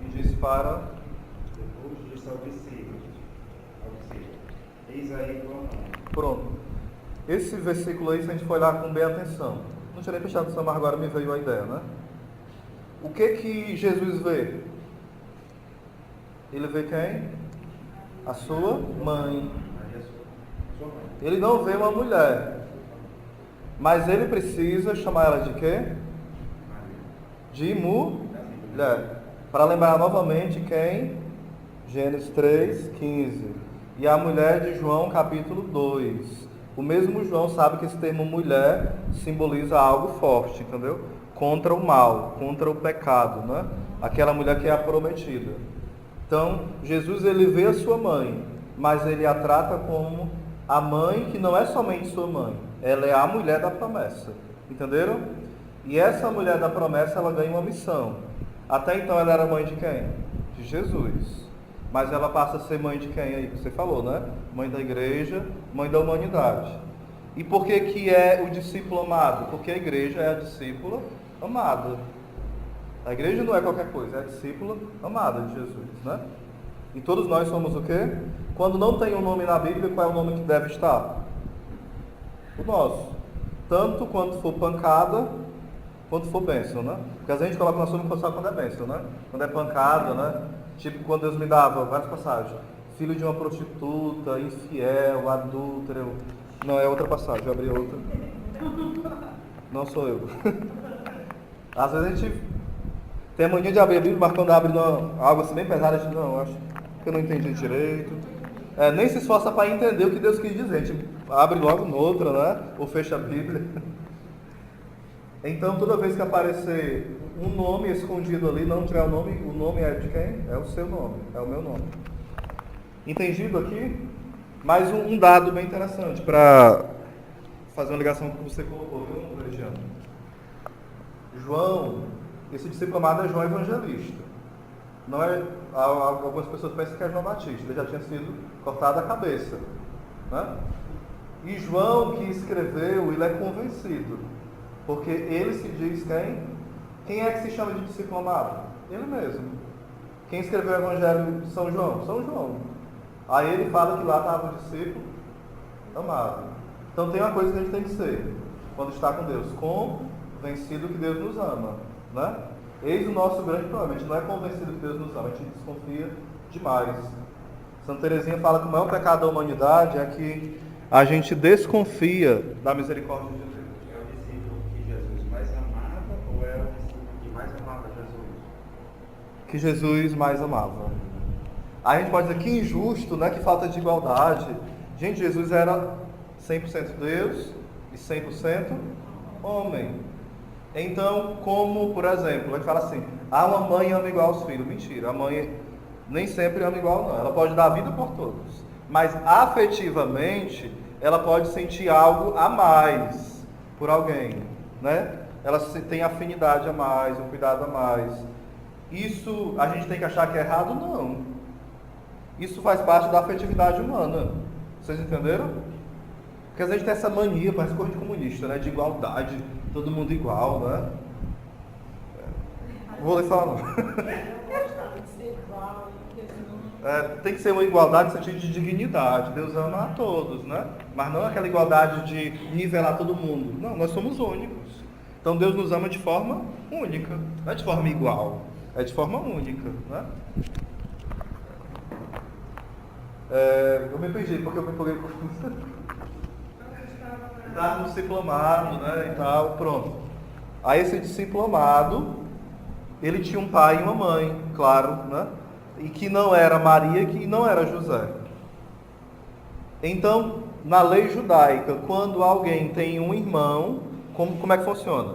E disse para. Depois disse ao discípulo: eis aí tua mãe. Pronto. Esse versículo aí, se a gente for olhar com bem atenção, não tinha nem prestado atenção, mas agora me veio a ideia, né? O que Jesus vê? Ele vê quem? A sua mãe. Sua mãe. Ele não vê uma mulher, mas ele precisa chamar ela de quê? De mulher. Para lembrar novamente quem? Gênesis 3, 15. E a mulher de João, capítulo 2. O mesmo João sabe que esse termo mulher simboliza algo forte, entendeu? Contra o mal, contra o pecado, né? Aquela mulher que é a prometida. Então, Jesus, ele vê a sua mãe, mas ele a trata como a mãe que não é somente sua mãe, ela é a mulher da promessa, entenderam? E essa mulher da promessa, ela ganha uma missão. Até então ela era mãe de quem? De Jesus. Mas ela passa a ser mãe de quem aí? Você falou, né? Mãe da igreja, mãe da humanidade. E por que que é o discípulo amado? Porque a igreja é a discípula amada. A igreja não é qualquer coisa, é a discípula amada de Jesus, né? E todos nós somos o quê? Quando não tem um nome na Bíblia, qual é o nome que deve estar? O nosso. Tanto quanto for pancada, quanto for bênção, né? Porque às vezes a gente coloca o nosso nome só quando é bênção, né? Quando é pancada, né? Tipo quando Deus me dava várias passagens. Filho de uma prostituta, infiel, adúltero. Não, é outra passagem, eu abri outra. Não sou eu. Às vezes a gente tem a mania de abrir a Bíblia, mas quando abre algo assim bem pesado, a gente não, acho que eu não entendi direito. Nem se esforça para entender o que Deus quis dizer. A gente abre logo noutra, né? Ou fecha a Bíblia. Então, toda vez que aparecer um nome escondido ali, não tiver o nome é de quem? É o seu nome, é o meu nome. Entendido aqui? Mais um dado bem interessante para fazer uma ligação com o que você colocou, viu, Regiano? João, esse discípulo amado é João Evangelista. Não é, algumas pessoas pensam que é João Batista, ele já tinha sido cortado a cabeça, né? E João, que escreveu, ele é convencido, porque ele se diz quem? Quem é que se chama de discípulo amado? Ele mesmo. Quem escreveu o Evangelho de São João? São João. Aí ele fala que lá estava o discípulo amado. Então tem uma coisa que a gente tem que ser, quando está com Deus, convencido que Deus nos ama, né? Eis o nosso grande problema, a gente não é convencido que Deus nos ama, a gente desconfia demais. Santa Teresinha fala que o maior pecado da humanidade é que a gente desconfia da misericórdia de Deus. É o discípulo que Jesus mais amava ou é o discípulo que mais amava Jesus? Que Jesus mais amava. Aí a gente pode dizer que injusto, né? Que falta de igualdade. Gente, Jesus era 100% Deus e 100% homem. Então, como, por exemplo, a gente fala assim, uma mãe ama igual aos filhos. Mentira, a mãe nem sempre ama igual, não. Ela pode dar a vida por todos. Mas, afetivamente, ela pode sentir algo a mais por alguém, né? Ela tem afinidade a mais, um cuidado a mais. Isso, a gente tem que achar que é errado? Não. Isso faz parte da afetividade humana. Vocês entenderam? Porque às vezes tem essa mania, parece coisa de comunista, né? De igualdade, todo mundo igual, né? Não vou lhe falar não. Tem que ser uma igualdade no sentido de dignidade. Deus ama a todos, né? Mas não aquela igualdade de nivelar todo mundo. Não, nós somos únicos. Então Deus nos ama de forma única. Não é de forma igual, é de forma única, né? Eu me perdi porque eu me empolguei com estava no diplomado, né, e tal, pronto. Aí esse diplomado, ele tinha um pai e uma mãe, claro, né? E que não era Maria, que não era José. Então, na lei judaica, quando alguém tem um irmão, como é que funciona?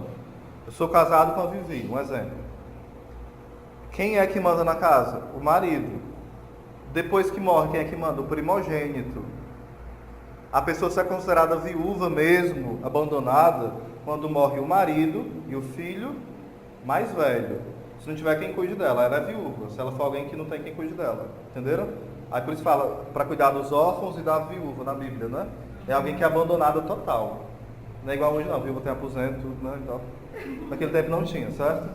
Eu sou casado com a Vivi, um exemplo. Quem é que manda na casa? O marido. Depois que morre, quem é que manda? O primogênito. A pessoa se é considerada viúva mesmo, abandonada, quando morre o marido e o filho mais velho. Se não tiver quem cuide dela, ela é viúva. Se ela for alguém que não tem quem cuide dela. Entenderam? Aí por isso fala, para cuidar dos órfãos e da viúva na Bíblia, né? É alguém que é abandonada total. Não é igual hoje não, viúva tem aposento, né? Então, naquele tempo não tinha, certo?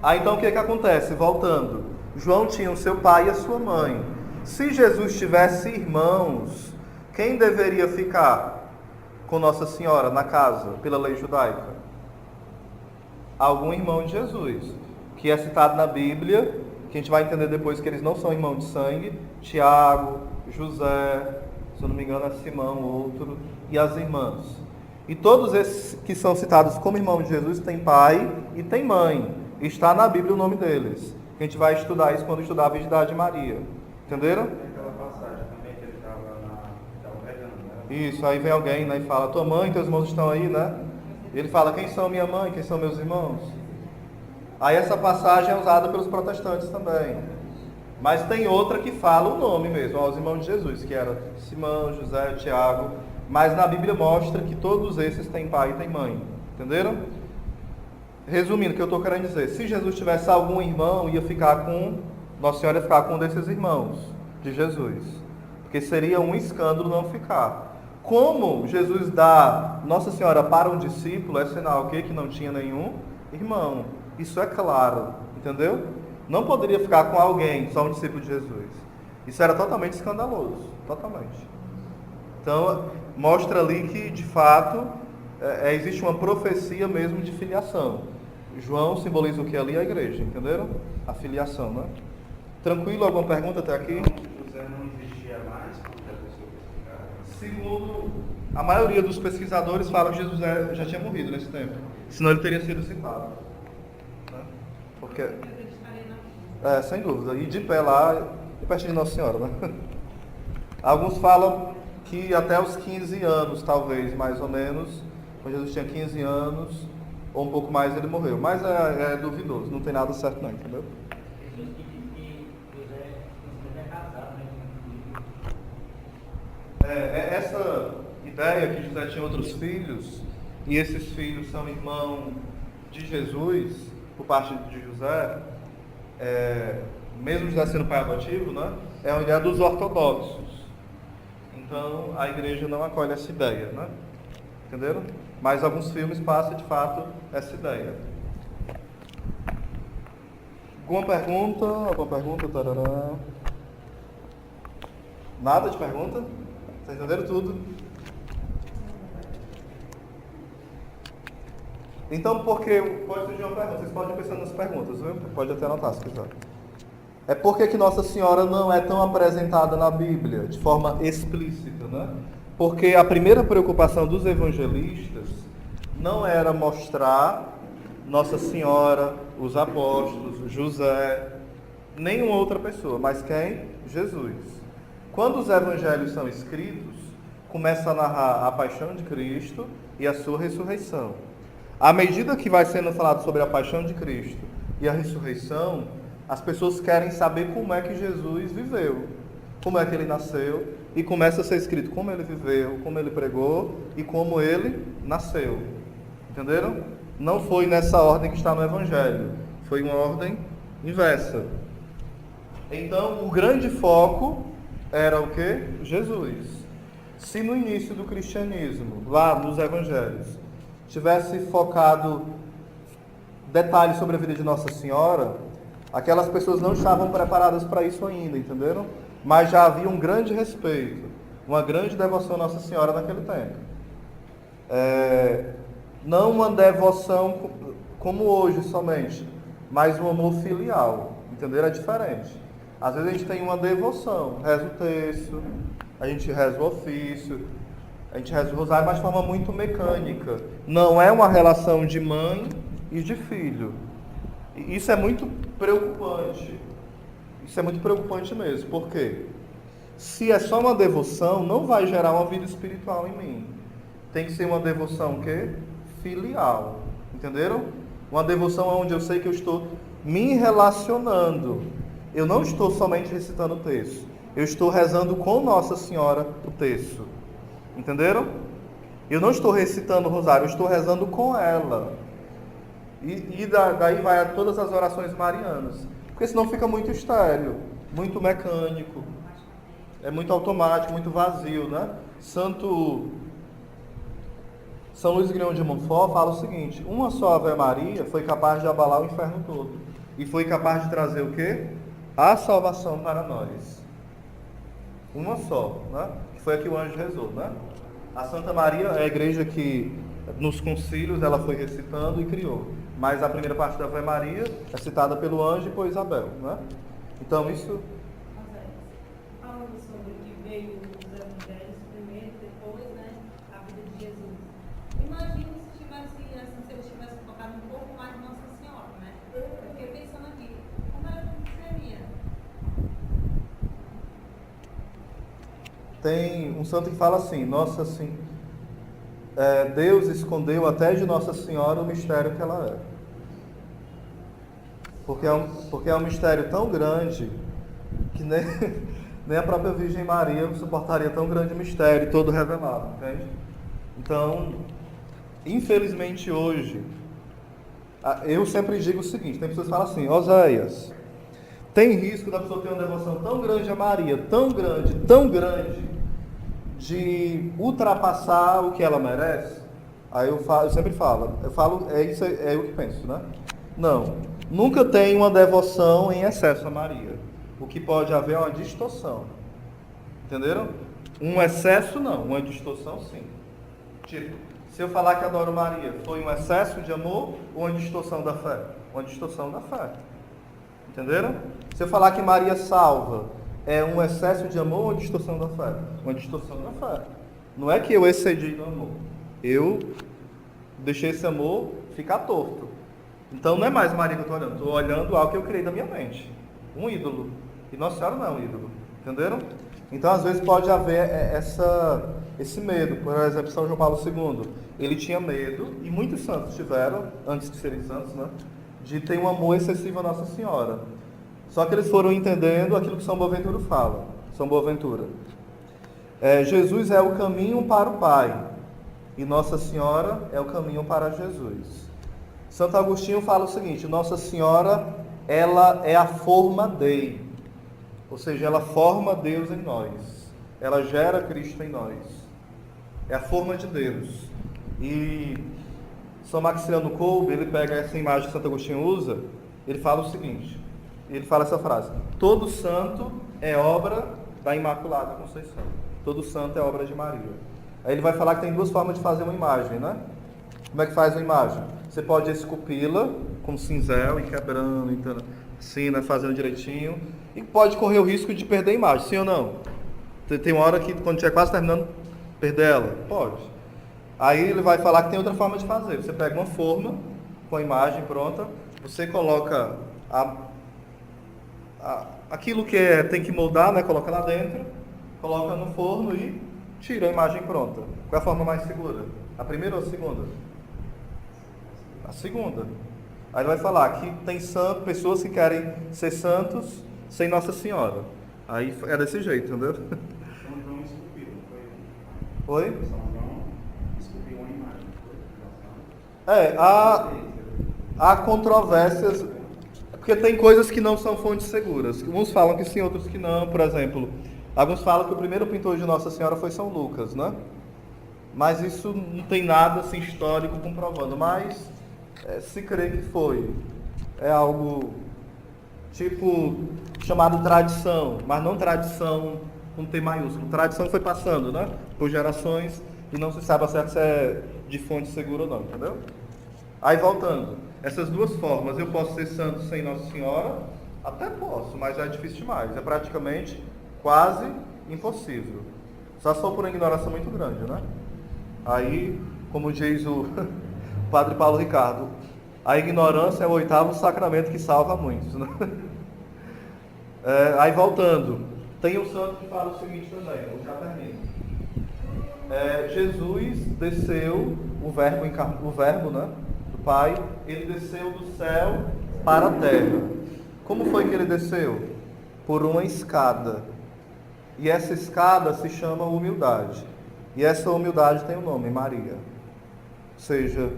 Aí então o que acontece? Voltando. João tinha o seu pai e a sua mãe. Se Jesus tivesse irmãos, quem deveria ficar com Nossa Senhora na casa, pela lei judaica? Algum irmão de Jesus, que é citado na Bíblia, que a gente vai entender depois que eles não são irmãos de sangue, Tiago, José, se eu não me engano é Simão, outro, e as irmãs. E todos esses que são citados como irmãos de Jesus têm pai e têm mãe. Está na Bíblia o nome deles. A gente vai estudar isso quando estudar a Virgindade de Maria. Entenderam? Aquela passagem também que ele estava pregando, né? Isso, aí vem alguém, né, e fala, tua mãe e teus irmãos estão aí, né? Ele fala, quem são minha mãe, quem são meus irmãos? Aí essa passagem é usada pelos protestantes também. Mas tem outra que fala o nome mesmo, aos irmãos de Jesus, que era Simão, José, Tiago. Mas na Bíblia mostra que todos esses têm pai e têm mãe. Entenderam? Resumindo, o que eu estou querendo dizer, se Jesus tivesse algum irmão, Nossa Senhora ia ficar com um desses irmãos de Jesus. Porque seria um escândalo não ficar. Como Jesus dá Nossa Senhora para um discípulo, é sinal que não tinha nenhum irmão. Isso é claro, entendeu? Não poderia ficar com alguém, só um discípulo de Jesus. Isso era totalmente escandaloso, totalmente. Então, mostra ali que, de fato, existe uma profecia mesmo de filiação. João simboliza o que ali? A igreja, entenderam? A filiação, né? Tranquilo? Alguma pergunta até aqui? José não existia mais quando a pessoa pesquisava? Segundo a maioria dos pesquisadores, falam que Jesus já tinha morrido nesse tempo. Senão ele teria sido citado. Né? Porque... sem dúvida. E de pé lá, e pertinho de Nossa Senhora, né? Alguns falam que até os 15 anos, talvez, mais ou menos, quando Jesus tinha 15 anos, ou um pouco mais, ele morreu. Mas é duvidoso, não tem nada certo não, entendeu? Jesus que diz que José é casado, né? Essa ideia que José tinha outros filhos, e esses filhos são irmãos de Jesus, por parte de José, mesmo José sendo pai adotivo, né, é uma ideia dos ortodoxos. Então, a igreja não acolhe essa ideia, né? Entenderam? Mas alguns filmes passam, de fato, essa ideia. Alguma pergunta? Alguma pergunta? Tarará. Nada de pergunta? Vocês entenderam tudo? Então, porque pode surgir uma pergunta, vocês podem pensar nas perguntas, viu? Pode até anotar se quiser. É por que Nossa Senhora não é tão apresentada na Bíblia, de forma explícita, né? Porque a primeira preocupação dos evangelistas não era mostrar Nossa Senhora, os apóstolos, José, nenhuma outra pessoa, mas quem? Jesus. Quando os evangelhos são escritos, começa a narrar a paixão de Cristo e a sua ressurreição. À medida que vai sendo falado sobre a paixão de Cristo e a ressurreição, as pessoas querem saber como é que Jesus viveu, como é que ele nasceu, e começa a ser escrito como ele viveu, como ele pregou e como ele nasceu. Entenderam? Não foi nessa ordem que está no Evangelho, foi uma ordem inversa. Então, o grande foco era o quê? Jesus. Se no início do cristianismo, lá nos evangelhos, tivesse focado detalhes sobre a vida de Nossa Senhora, aquelas pessoas não estavam preparadas para isso ainda, entenderam? Mas já havia um grande respeito, uma grande devoção a Nossa Senhora naquele tempo. Não uma devoção como hoje somente, mas um amor filial, entenderam? É diferente. Às vezes a gente tem uma devoção, reza o texto, a gente reza o ofício, a gente reza o rosário, mas de forma muito mecânica. Não é uma relação de mãe e de filho. E isso é muito preocupante. Isso é muito preocupante mesmo. Por quê? Se é só uma devoção, não vai gerar uma vida espiritual em mim. Tem que ser uma devoção o quê? Filial. Entenderam? Uma devoção onde eu sei que eu estou me relacionando. Eu não estou somente recitando o texto. Eu estou rezando com Nossa Senhora o texto. Entenderam? Eu não estou recitando o rosário, eu estou rezando com ela. E daí vai a todas as orações marianas. Porque senão fica muito estéril, muito mecânico. É muito automático, muito vazio, né? São Luís Grignion de Montfort fala o seguinte: uma só Ave Maria foi capaz de abalar o inferno todo. E foi capaz de trazer o quê? A salvação para nós. Uma só, né? Que foi a que o anjo rezou, né? A Santa Maria é a igreja que nos concílios ela foi recitando e criou. Mas a primeira parte da Ave Maria é citada pelo anjo e por Isabel, né? Então isso... Falando sobre o que veio dos evangelhos primeiro, depois, né, a vida de Jesus. Imagino se eles tivessem tocado um pouco mais de Nossa Senhora, né? Eu fiquei pensando aqui, como era que seria? Tem um santo que fala assim: Deus escondeu até de Nossa Senhora o mistério que ela é. Porque é um mistério tão grande que nem a própria Virgem Maria suportaria tão grande mistério, todo revelado, entende? Então, infelizmente hoje, eu sempre digo o seguinte: tem pessoas que falam assim, Oséias, tem risco da pessoa ter uma devoção tão grande a Maria, tão grande, de ultrapassar o que ela merece? Aí eu sempre falo, isso é eu que penso, né? Não, nunca tem uma devoção em excesso a Maria. O que pode haver é uma distorção. Entenderam? Um excesso não, uma distorção sim. Tipo, se eu falar que adoro Maria, foi um excesso de amor ou uma distorção da fé? Uma distorção da fé. Entenderam? Se eu falar que Maria salva, é um excesso de amor ou uma distorção da fé? Uma distorção da fé. Não é que eu excedi no amor. Eu deixei esse amor ficar torto. Então não é mais Maria que eu estou olhando algo que eu criei da minha mente. Um ídolo. E Nossa Senhora não é um ídolo. Entenderam? Então às vezes pode haver esse medo. Por exemplo, São João Paulo II. Ele tinha medo, e muitos santos tiveram, antes de serem santos, né, de ter um amor excessivo a Nossa Senhora. Só que eles foram entendendo aquilo que São Boaventura fala. São Boaventura. Jesus é o caminho para o Pai. E Nossa Senhora é o caminho para Jesus. Santo Agostinho fala o seguinte: Nossa Senhora, ela é a forma Dei. Ou seja, ela forma Deus em nós. Ela gera Cristo em nós. É a forma de Deus. E São Maximiano Kolbe, ele pega essa imagem que Santo Agostinho usa, ele fala o seguinte, ele fala essa frase: todo santo é obra da Imaculada Conceição. Todo santo é obra de Maria. Aí ele vai falar que tem duas formas de fazer uma imagem, né? Como é que faz uma imagem? Você pode esculpi-la com cinzel e quebrando, então, assim, né, fazendo direitinho. E pode correr o risco de perder a imagem, sim ou não? Tem uma hora que, quando estiver quase terminando, perder ela? Pode. Aí ele vai falar que tem outra forma de fazer. Você pega uma forma com a imagem pronta, você coloca aquilo que tem que moldar, né? Coloca lá dentro, coloca no forno e tira a imagem pronta. Qual é a forma mais segura? A primeira ou a segunda? A segunda. Aí ele vai falar que tem pessoas que querem ser santos sem Nossa Senhora. Aí é desse jeito, entendeu? São João esculpiu, não foi? Oi? São João esculpiu uma imagem, foi? Há controvérsias, porque tem coisas que não são fontes seguras. Uns falam que sim, outros que não. Por exemplo, Alguns falam que o primeiro pintor de Nossa Senhora foi São Lucas, né? Mas isso não tem nada assim, histórico comprovando, mas se crê que foi. É algo tipo chamado tradição, mas não tradição com T maiúsculo. Tradição que foi passando, né? Por gerações e não se sabe a certo se é de fonte segura ou não, entendeu? Aí voltando, essas duas formas, eu posso ser santo sem Nossa Senhora? Até posso, mas já é difícil demais. É praticamente quase impossível. Só se for por uma ignoração muito grande, né? Aí, como diz o Padre Paulo Ricardo, a ignorância é o 8º sacramento que salva muitos, né? Aí voltando, tem um santo que fala o seguinte também, eu já termino. Jesus desceu, o verbo, né, do Pai, ele desceu do céu para a terra. Como foi que ele desceu? Por uma escada. E essa escada se chama humildade. E essa humildade tem o nome, Maria. Ou seja,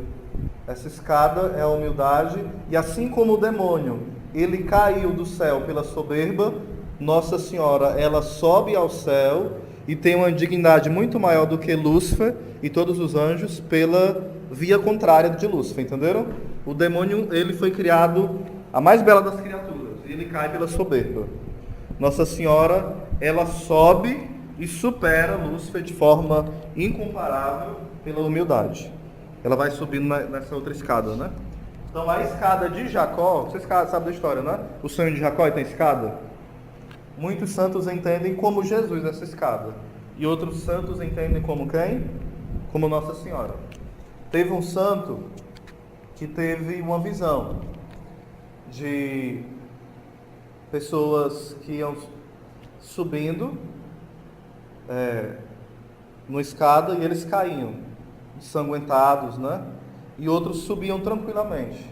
essa escada é a humildade, e assim como o demônio, ele caiu do céu pela soberba, Nossa Senhora, ela sobe ao céu e tem uma dignidade muito maior do que Lúcifer e todos os anjos pela via contrária de Lúcifer, entenderam? O demônio, ele foi criado a mais bela das criaturas, e ele cai pela soberba. Nossa Senhora, ela sobe e supera Lúcifer de forma incomparável pela humildade. Ela vai subindo nessa outra escada, né? Então a escada de Jacó, vocês sabem da história, né? O sonho de Jacó tem escada? Muitos santos entendem como Jesus essa escada. E outros santos entendem como quem? Como Nossa Senhora. Teve um santo que teve uma visão de pessoas que iam subindo numa escada e eles caíam, ensanguentados, né? E outros subiam tranquilamente.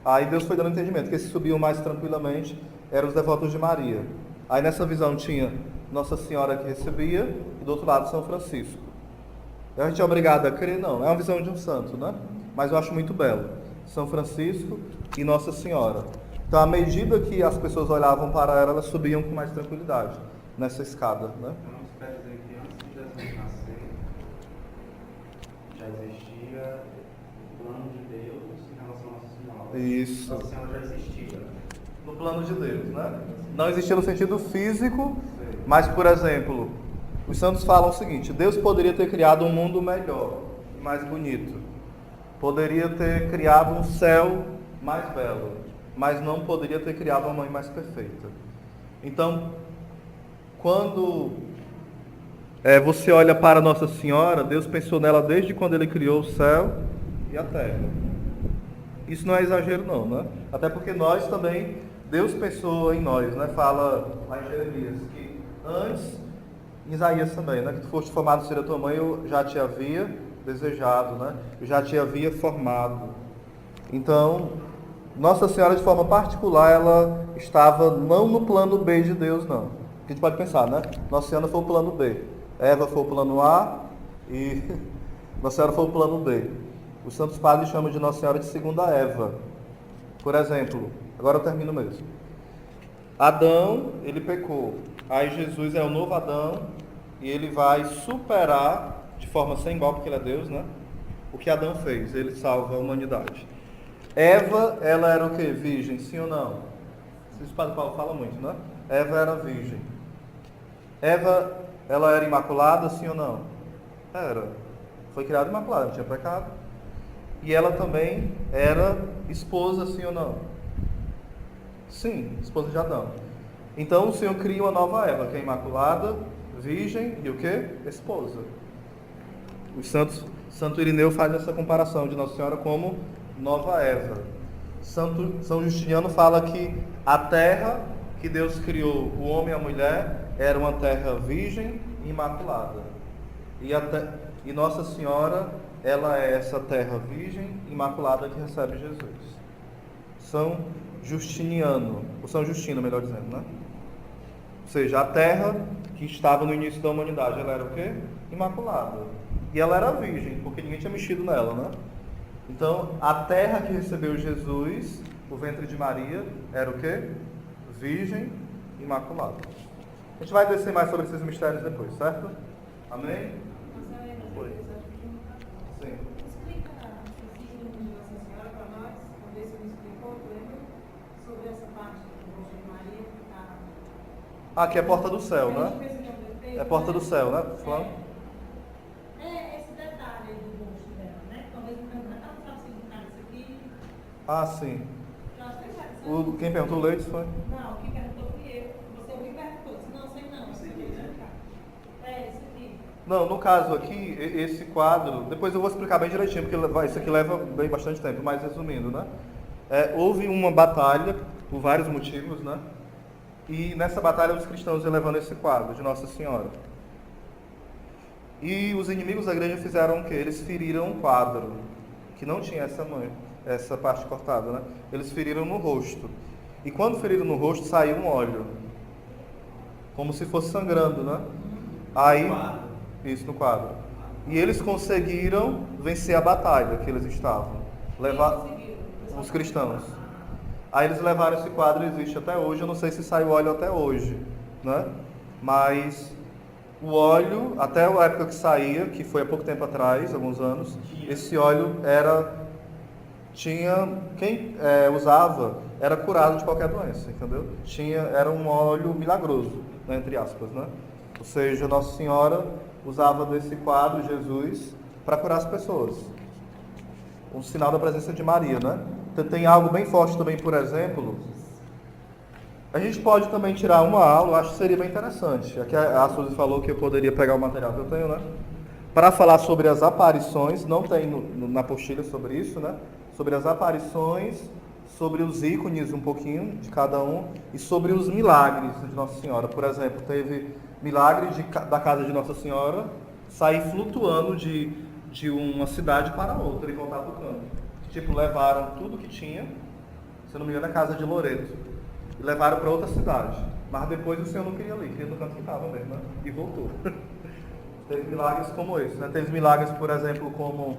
Aí Deus foi dando entendimento que esses subiam mais tranquilamente eram os devotos de Maria. Aí nessa visão tinha Nossa Senhora que recebia e do outro lado São Francisco. A gente é obrigado a crer? Não, é uma visão de um santo, né? Mas eu acho muito belo. São Francisco e Nossa Senhora. Então, à medida que as pessoas olhavam para ela, elas subiam com mais tranquilidade nessa escada, né? Então, você quer dizer que antes de Jesus nascer, já existia o plano de Deus em relação a Nossa Senhora. Isso. Nossa Senhora já existia. No plano de Deus, né? Não existia no sentido físico, mas, por exemplo, os santos falam o seguinte: Deus poderia ter criado um mundo melhor, mais bonito. Poderia ter criado um céu mais belo, mas não poderia ter criado uma mãe mais perfeita. Então, quando você olha para Nossa Senhora, Deus pensou nela desde quando Ele criou o céu e a terra. Isso não é exagero não, né? Até porque nós também, Deus pensou em nós, né? Fala lá em Jeremias que antes, em Isaías também, né? Que tu foste formado ser a tua mãe, eu já te havia desejado, né? Eu já te havia formado. Então, Nossa Senhora, de forma particular, ela estava não no plano B de Deus, não. A gente pode pensar, né? Nossa Senhora foi o plano B, Eva foi o plano A e Nossa Senhora foi o plano B. Os santos padres chamam de Nossa Senhora de segunda Eva. Por exemplo, agora eu termino mesmo. Adão, ele pecou. Aí Jesus é o novo Adão e ele vai superar de forma sem igual, porque ele é Deus, né? O que Adão fez, ele salva a humanidade. Eva, ela era o quê? Virgem, sim ou não? Isso o Padre Paulo fala muito, né? Eva era virgem. Eva, ela era imaculada, sim ou não? Era. Foi criada imaculada, não tinha pecado. E ela também era esposa, sim ou não? Sim, esposa de Adão. Então o Senhor cria uma nova Eva, que é imaculada, virgem e o quê? Esposa. Santo Irineu faz essa comparação de Nossa Senhora como nova Eva. São Justiniano fala que a terra que Deus criou, o homem e a mulher, era uma terra virgem e imaculada. E Nossa Senhora, ela é essa terra virgem e imaculada que recebe Jesus. São Justiniano, ou São Justino, melhor dizendo, né? Ou seja, a terra que estava no início da humanidade, ela era o quê? Imaculada. E ela era virgem, porque ninguém tinha mexido nela, né? Então, a terra que recebeu Jesus, o ventre de Maria, era o quê? Virgem imaculada. A gente vai descer mais sobre esses mistérios depois, certo? Amém? Oi. Sim. Explica o signo de Nossa Senhora para nós, uma vez que me explicou, lembra? Sobre essa parte do rosto de Maria que está. Aqui é a porta do céu, né? É a porta do céu, né? Falando? Esse detalhe aí do rosto dela, né? Talvez não sabe significar isso aqui. Ah, sim. Eu acho que é Quem perguntou o Leite foi? Não, quem perguntou fui eu. Você me perguntou. Disse, não, sei não. Esse aqui, né? Esse aqui. Não, no caso aqui, esse quadro, depois eu vou explicar bem direitinho, porque isso aqui leva bem bastante tempo, mas resumindo, né? Houve uma batalha, por vários motivos, né? E nessa batalha os cristãos iam levando esse quadro de Nossa Senhora. E os inimigos da igreja fizeram o quê? Eles feriram um quadro, que não tinha essa parte cortada, né? Eles feriram no rosto. E quando feriram no rosto, saiu um óleo. Como se fosse sangrando, né? Aí, isso no quadro. E eles conseguiram vencer a batalha que eles estavam. Levar os cristãos. Aí eles levaram esse quadro, existe até hoje. Eu não sei se saiu óleo até hoje, né? Mas o óleo, até a época que saía, que foi há pouco tempo atrás, alguns anos, esse óleo quem usava era curado de qualquer doença, entendeu? Era um óleo milagroso, né, entre aspas, né? Ou seja, Nossa Senhora usava desse quadro, Jesus, para curar as pessoas. Um sinal da presença de Maria, né? Então, tem algo bem forte também, por exemplo. A gente pode também tirar uma aula, eu acho que seria bem interessante. Aqui a Suzy falou que eu poderia pegar o material que eu tenho, né? Para falar sobre as aparições, não tem na apostila sobre isso, né? Sobre as aparições, sobre os ícones um pouquinho de cada um e sobre os milagres de Nossa Senhora. Por exemplo, teve milagre da casa de Nossa Senhora sair flutuando de uma cidade para outra e voltar para o campo. Tipo, levaram tudo que tinha, se eu não me engano, a casa de Loreto, e levaram para outra cidade. Mas depois o Senhor não queria ali, queria no canto que estava mesmo, né? E voltou. Teve milagres como esse, né? Teve milagres, por exemplo, como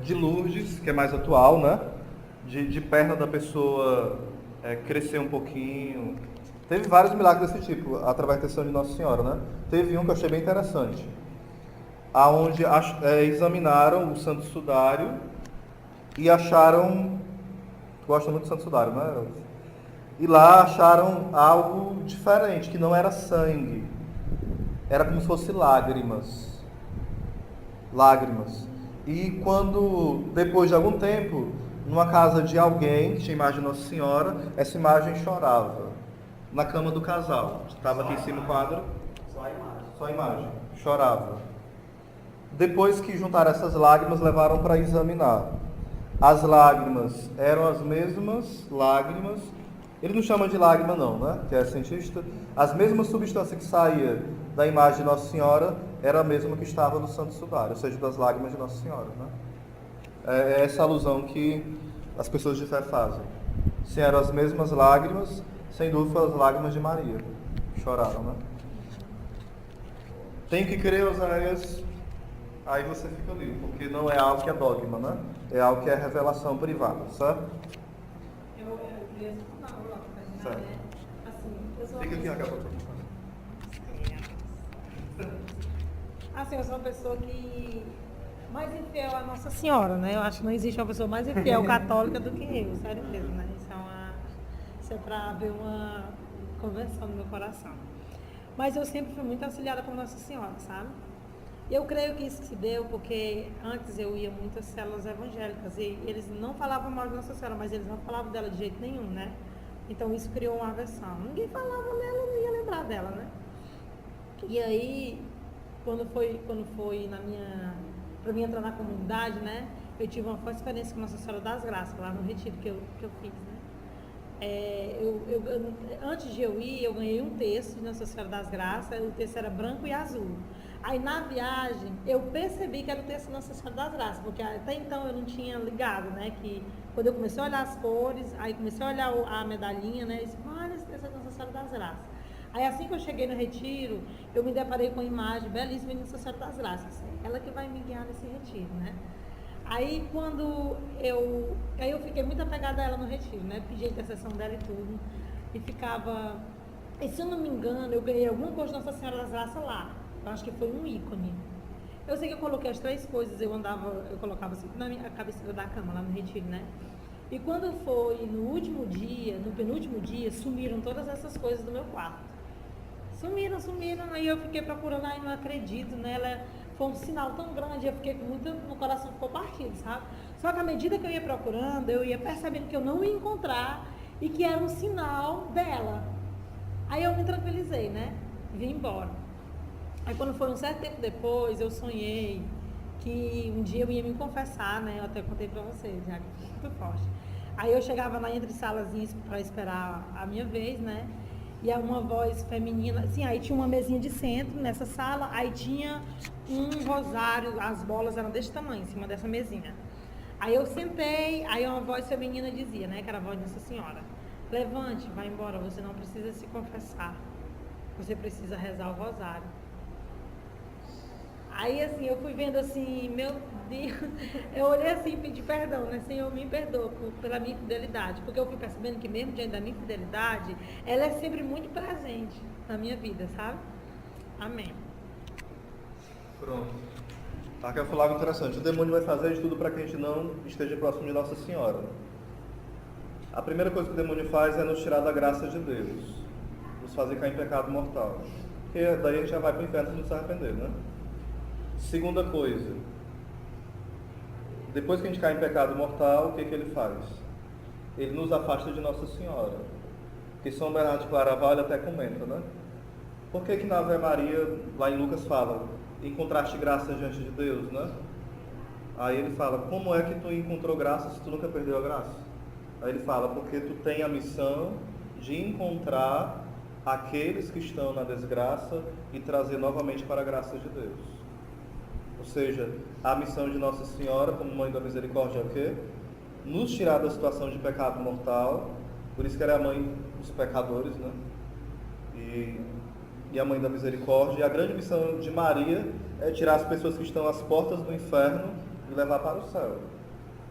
de Lourdes, que é mais atual, né? De perna da pessoa crescer um pouquinho. Teve vários milagres desse tipo, através da intercessão de Nossa Senhora, né? Teve um que eu achei bem interessante, aonde examinaram o Santo Sudário e acharam, gosta muito do Santo Sudário, né? E lá acharam algo diferente, que não era sangue, era como se fosse lágrimas. E quando, depois de algum tempo, numa casa de alguém que tinha imagem de Nossa Senhora, essa imagem chorava na cama do casal. Estava aqui em cima do quadro. Só a imagem. Chorava. Depois que juntaram essas lágrimas, levaram para examinar. As lágrimas eram as mesmas lágrimas. Ele não chama de lágrima não, né? Que é cientista. As mesmas substâncias que saía da imagem de Nossa Senhora era a mesma que estava no Santo Sudário, ou seja, das lágrimas de Nossa Senhora, né? É essa alusão que as pessoas de fé fazem. Se eram as mesmas lágrimas, sem dúvida foram as lágrimas de Maria. Choraram, né? Tem que crer, Oséias. Aí você fica ali, porque não é algo que é dogma, né? É algo que é revelação privada, certo? Eu queria falar uma coisa, Certo. né? Assim, eu sou uma Fica aqui, pessoa- Raquel. Assim, eu sou uma pessoa que mais infiel à Nossa Senhora, né? Eu acho que não existe uma pessoa mais infiel católica do que eu, sério mesmo, né? Isso é para haver uma conversão no meu coração. Mas eu sempre fui muito auxiliada por Nossa Senhora, sabe? Eu creio que isso se deu porque antes eu ia muitas células evangélicas e eles não falavam mal de Nossa Senhora, mas eles não falavam dela de jeito nenhum, né? Então isso criou uma aversão. Ninguém falava dela, eu não ia lembrar dela, né? E aí, quando foi para mim entrar na comunidade, né? Eu tive uma forte experiência com Nossa Senhora das Graças, lá no retiro que eu fiz, né? Antes de eu ir, eu ganhei um texto de Nossa Senhora das Graças, o texto era branco e azul. Aí na viagem, eu percebi que era o texto de Nossa Senhora das Graças, porque até então eu não tinha ligado, né? Que quando eu comecei a olhar as cores, aí comecei a olhar a medalhinha, né? Eu disse, olha, esse texto é de Nossa Senhora das Graças. Aí assim que eu cheguei no retiro, eu me deparei com uma imagem belíssima de Nossa Senhora das Graças. Ela que vai me guiar nesse retiro, né? Aí eu fiquei muito apegada a ela no retiro, né? Pedi a intercessão dela e tudo. E ficava E se eu não me engano, eu ganhei alguma coisa de Nossa Senhora das Graças lá. Eu acho que foi um ícone. Eu sei que eu coloquei as 3 coisas, eu colocava sempre na minha cabeceira da cama, lá no retiro, né? E quando foi no último dia, no penúltimo dia, sumiram todas essas coisas do meu quarto. Sumiram, aí eu fiquei procurando, aí não acredito, né? Foi um sinal tão grande, eu fiquei com muito, meu coração ficou partido, sabe? Só que à medida que eu ia procurando, eu ia percebendo que eu não ia encontrar e que era um sinal dela. Aí eu me tranquilizei, né? Vim embora. Aí quando foi um certo tempo depois, eu sonhei que um dia eu ia me confessar, né? Eu até contei pra vocês, já que foi muito forte. Aí eu chegava lá entre salazinhas para esperar a minha vez, né? E aí uma voz feminina, assim, aí tinha uma mesinha de centro nessa sala, aí tinha um rosário, as bolas eram desse tamanho, em cima dessa mesinha. Aí eu sentei, aí uma voz feminina dizia, né, que era a voz de Nossa Senhora: levante, vai embora, você não precisa se confessar, você precisa rezar o rosário. Aí assim, eu fui vendo assim, meu Deus, eu olhei assim e pedi perdão, né? Senhor, me perdoa pela minha infidelidade, porque eu fui percebendo que mesmo diante da minha infidelidade, ela é sempre muito presente na minha vida, sabe? Amém. Pronto. Aqui eu falava interessante, o demônio vai fazer de tudo para que a gente não esteja próximo de Nossa Senhora. A primeira coisa que o demônio faz é nos tirar da graça de Deus, nos fazer cair em pecado mortal, porque daí a gente já vai para o inferno se não se arrepender, né? Segunda coisa, depois que a gente cai em pecado mortal, o que ele faz? Ele nos afasta de Nossa Senhora. Que São Bernardo de Claraval até comenta, né? Por que na Ave Maria, lá em Lucas fala, encontraste graça diante de Deus, né? Aí ele fala, como é que tu encontrou graça se tu nunca perdeu a graça? Aí ele fala, porque tu tem a missão de encontrar aqueles que estão na desgraça e trazer novamente para a graça de Deus. Ou seja, a missão de Nossa Senhora, como Mãe da Misericórdia, é o quê? Nos tirar da situação de pecado mortal, por isso que ela é a mãe dos pecadores, né? E a Mãe da Misericórdia. E a grande missão de Maria é tirar as pessoas que estão às portas do inferno e levar para o céu.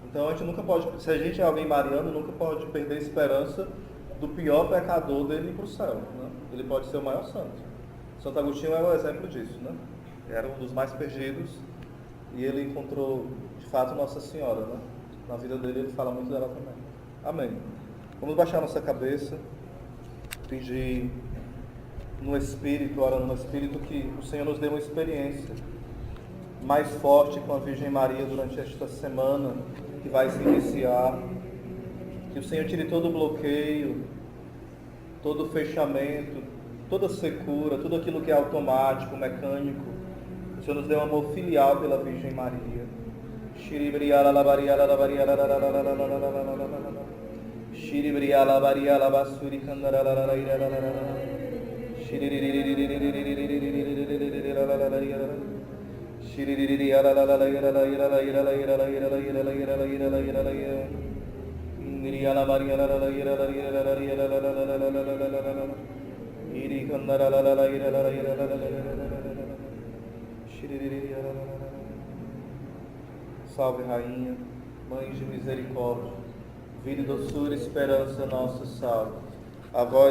Então a gente nunca pode, se a gente é alguém mariano, nunca pode perder a esperança do pior pecador dele ir para o céu, né? Ele pode ser o maior santo. Santo Agostinho é um exemplo disso, né? Era um dos mais perdidos e ele encontrou, de fato, Nossa Senhora, né? Na vida dele ele fala muito dela também. Amém. Vamos baixar nossa cabeça, pedir no Espírito, orando no Espírito, que o Senhor nos dê uma experiência mais forte com a Virgem Maria durante esta semana que vai se iniciar. Que o Senhor tire todo o bloqueio, todo o fechamento, toda a secura, tudo aquilo que é automático, mecânico. O Senhor nos dê um amor filial pela Virgem Maria. Salve, Rainha, Mãe de misericórdia, vida e doçura, esperança, nosso salve. A vós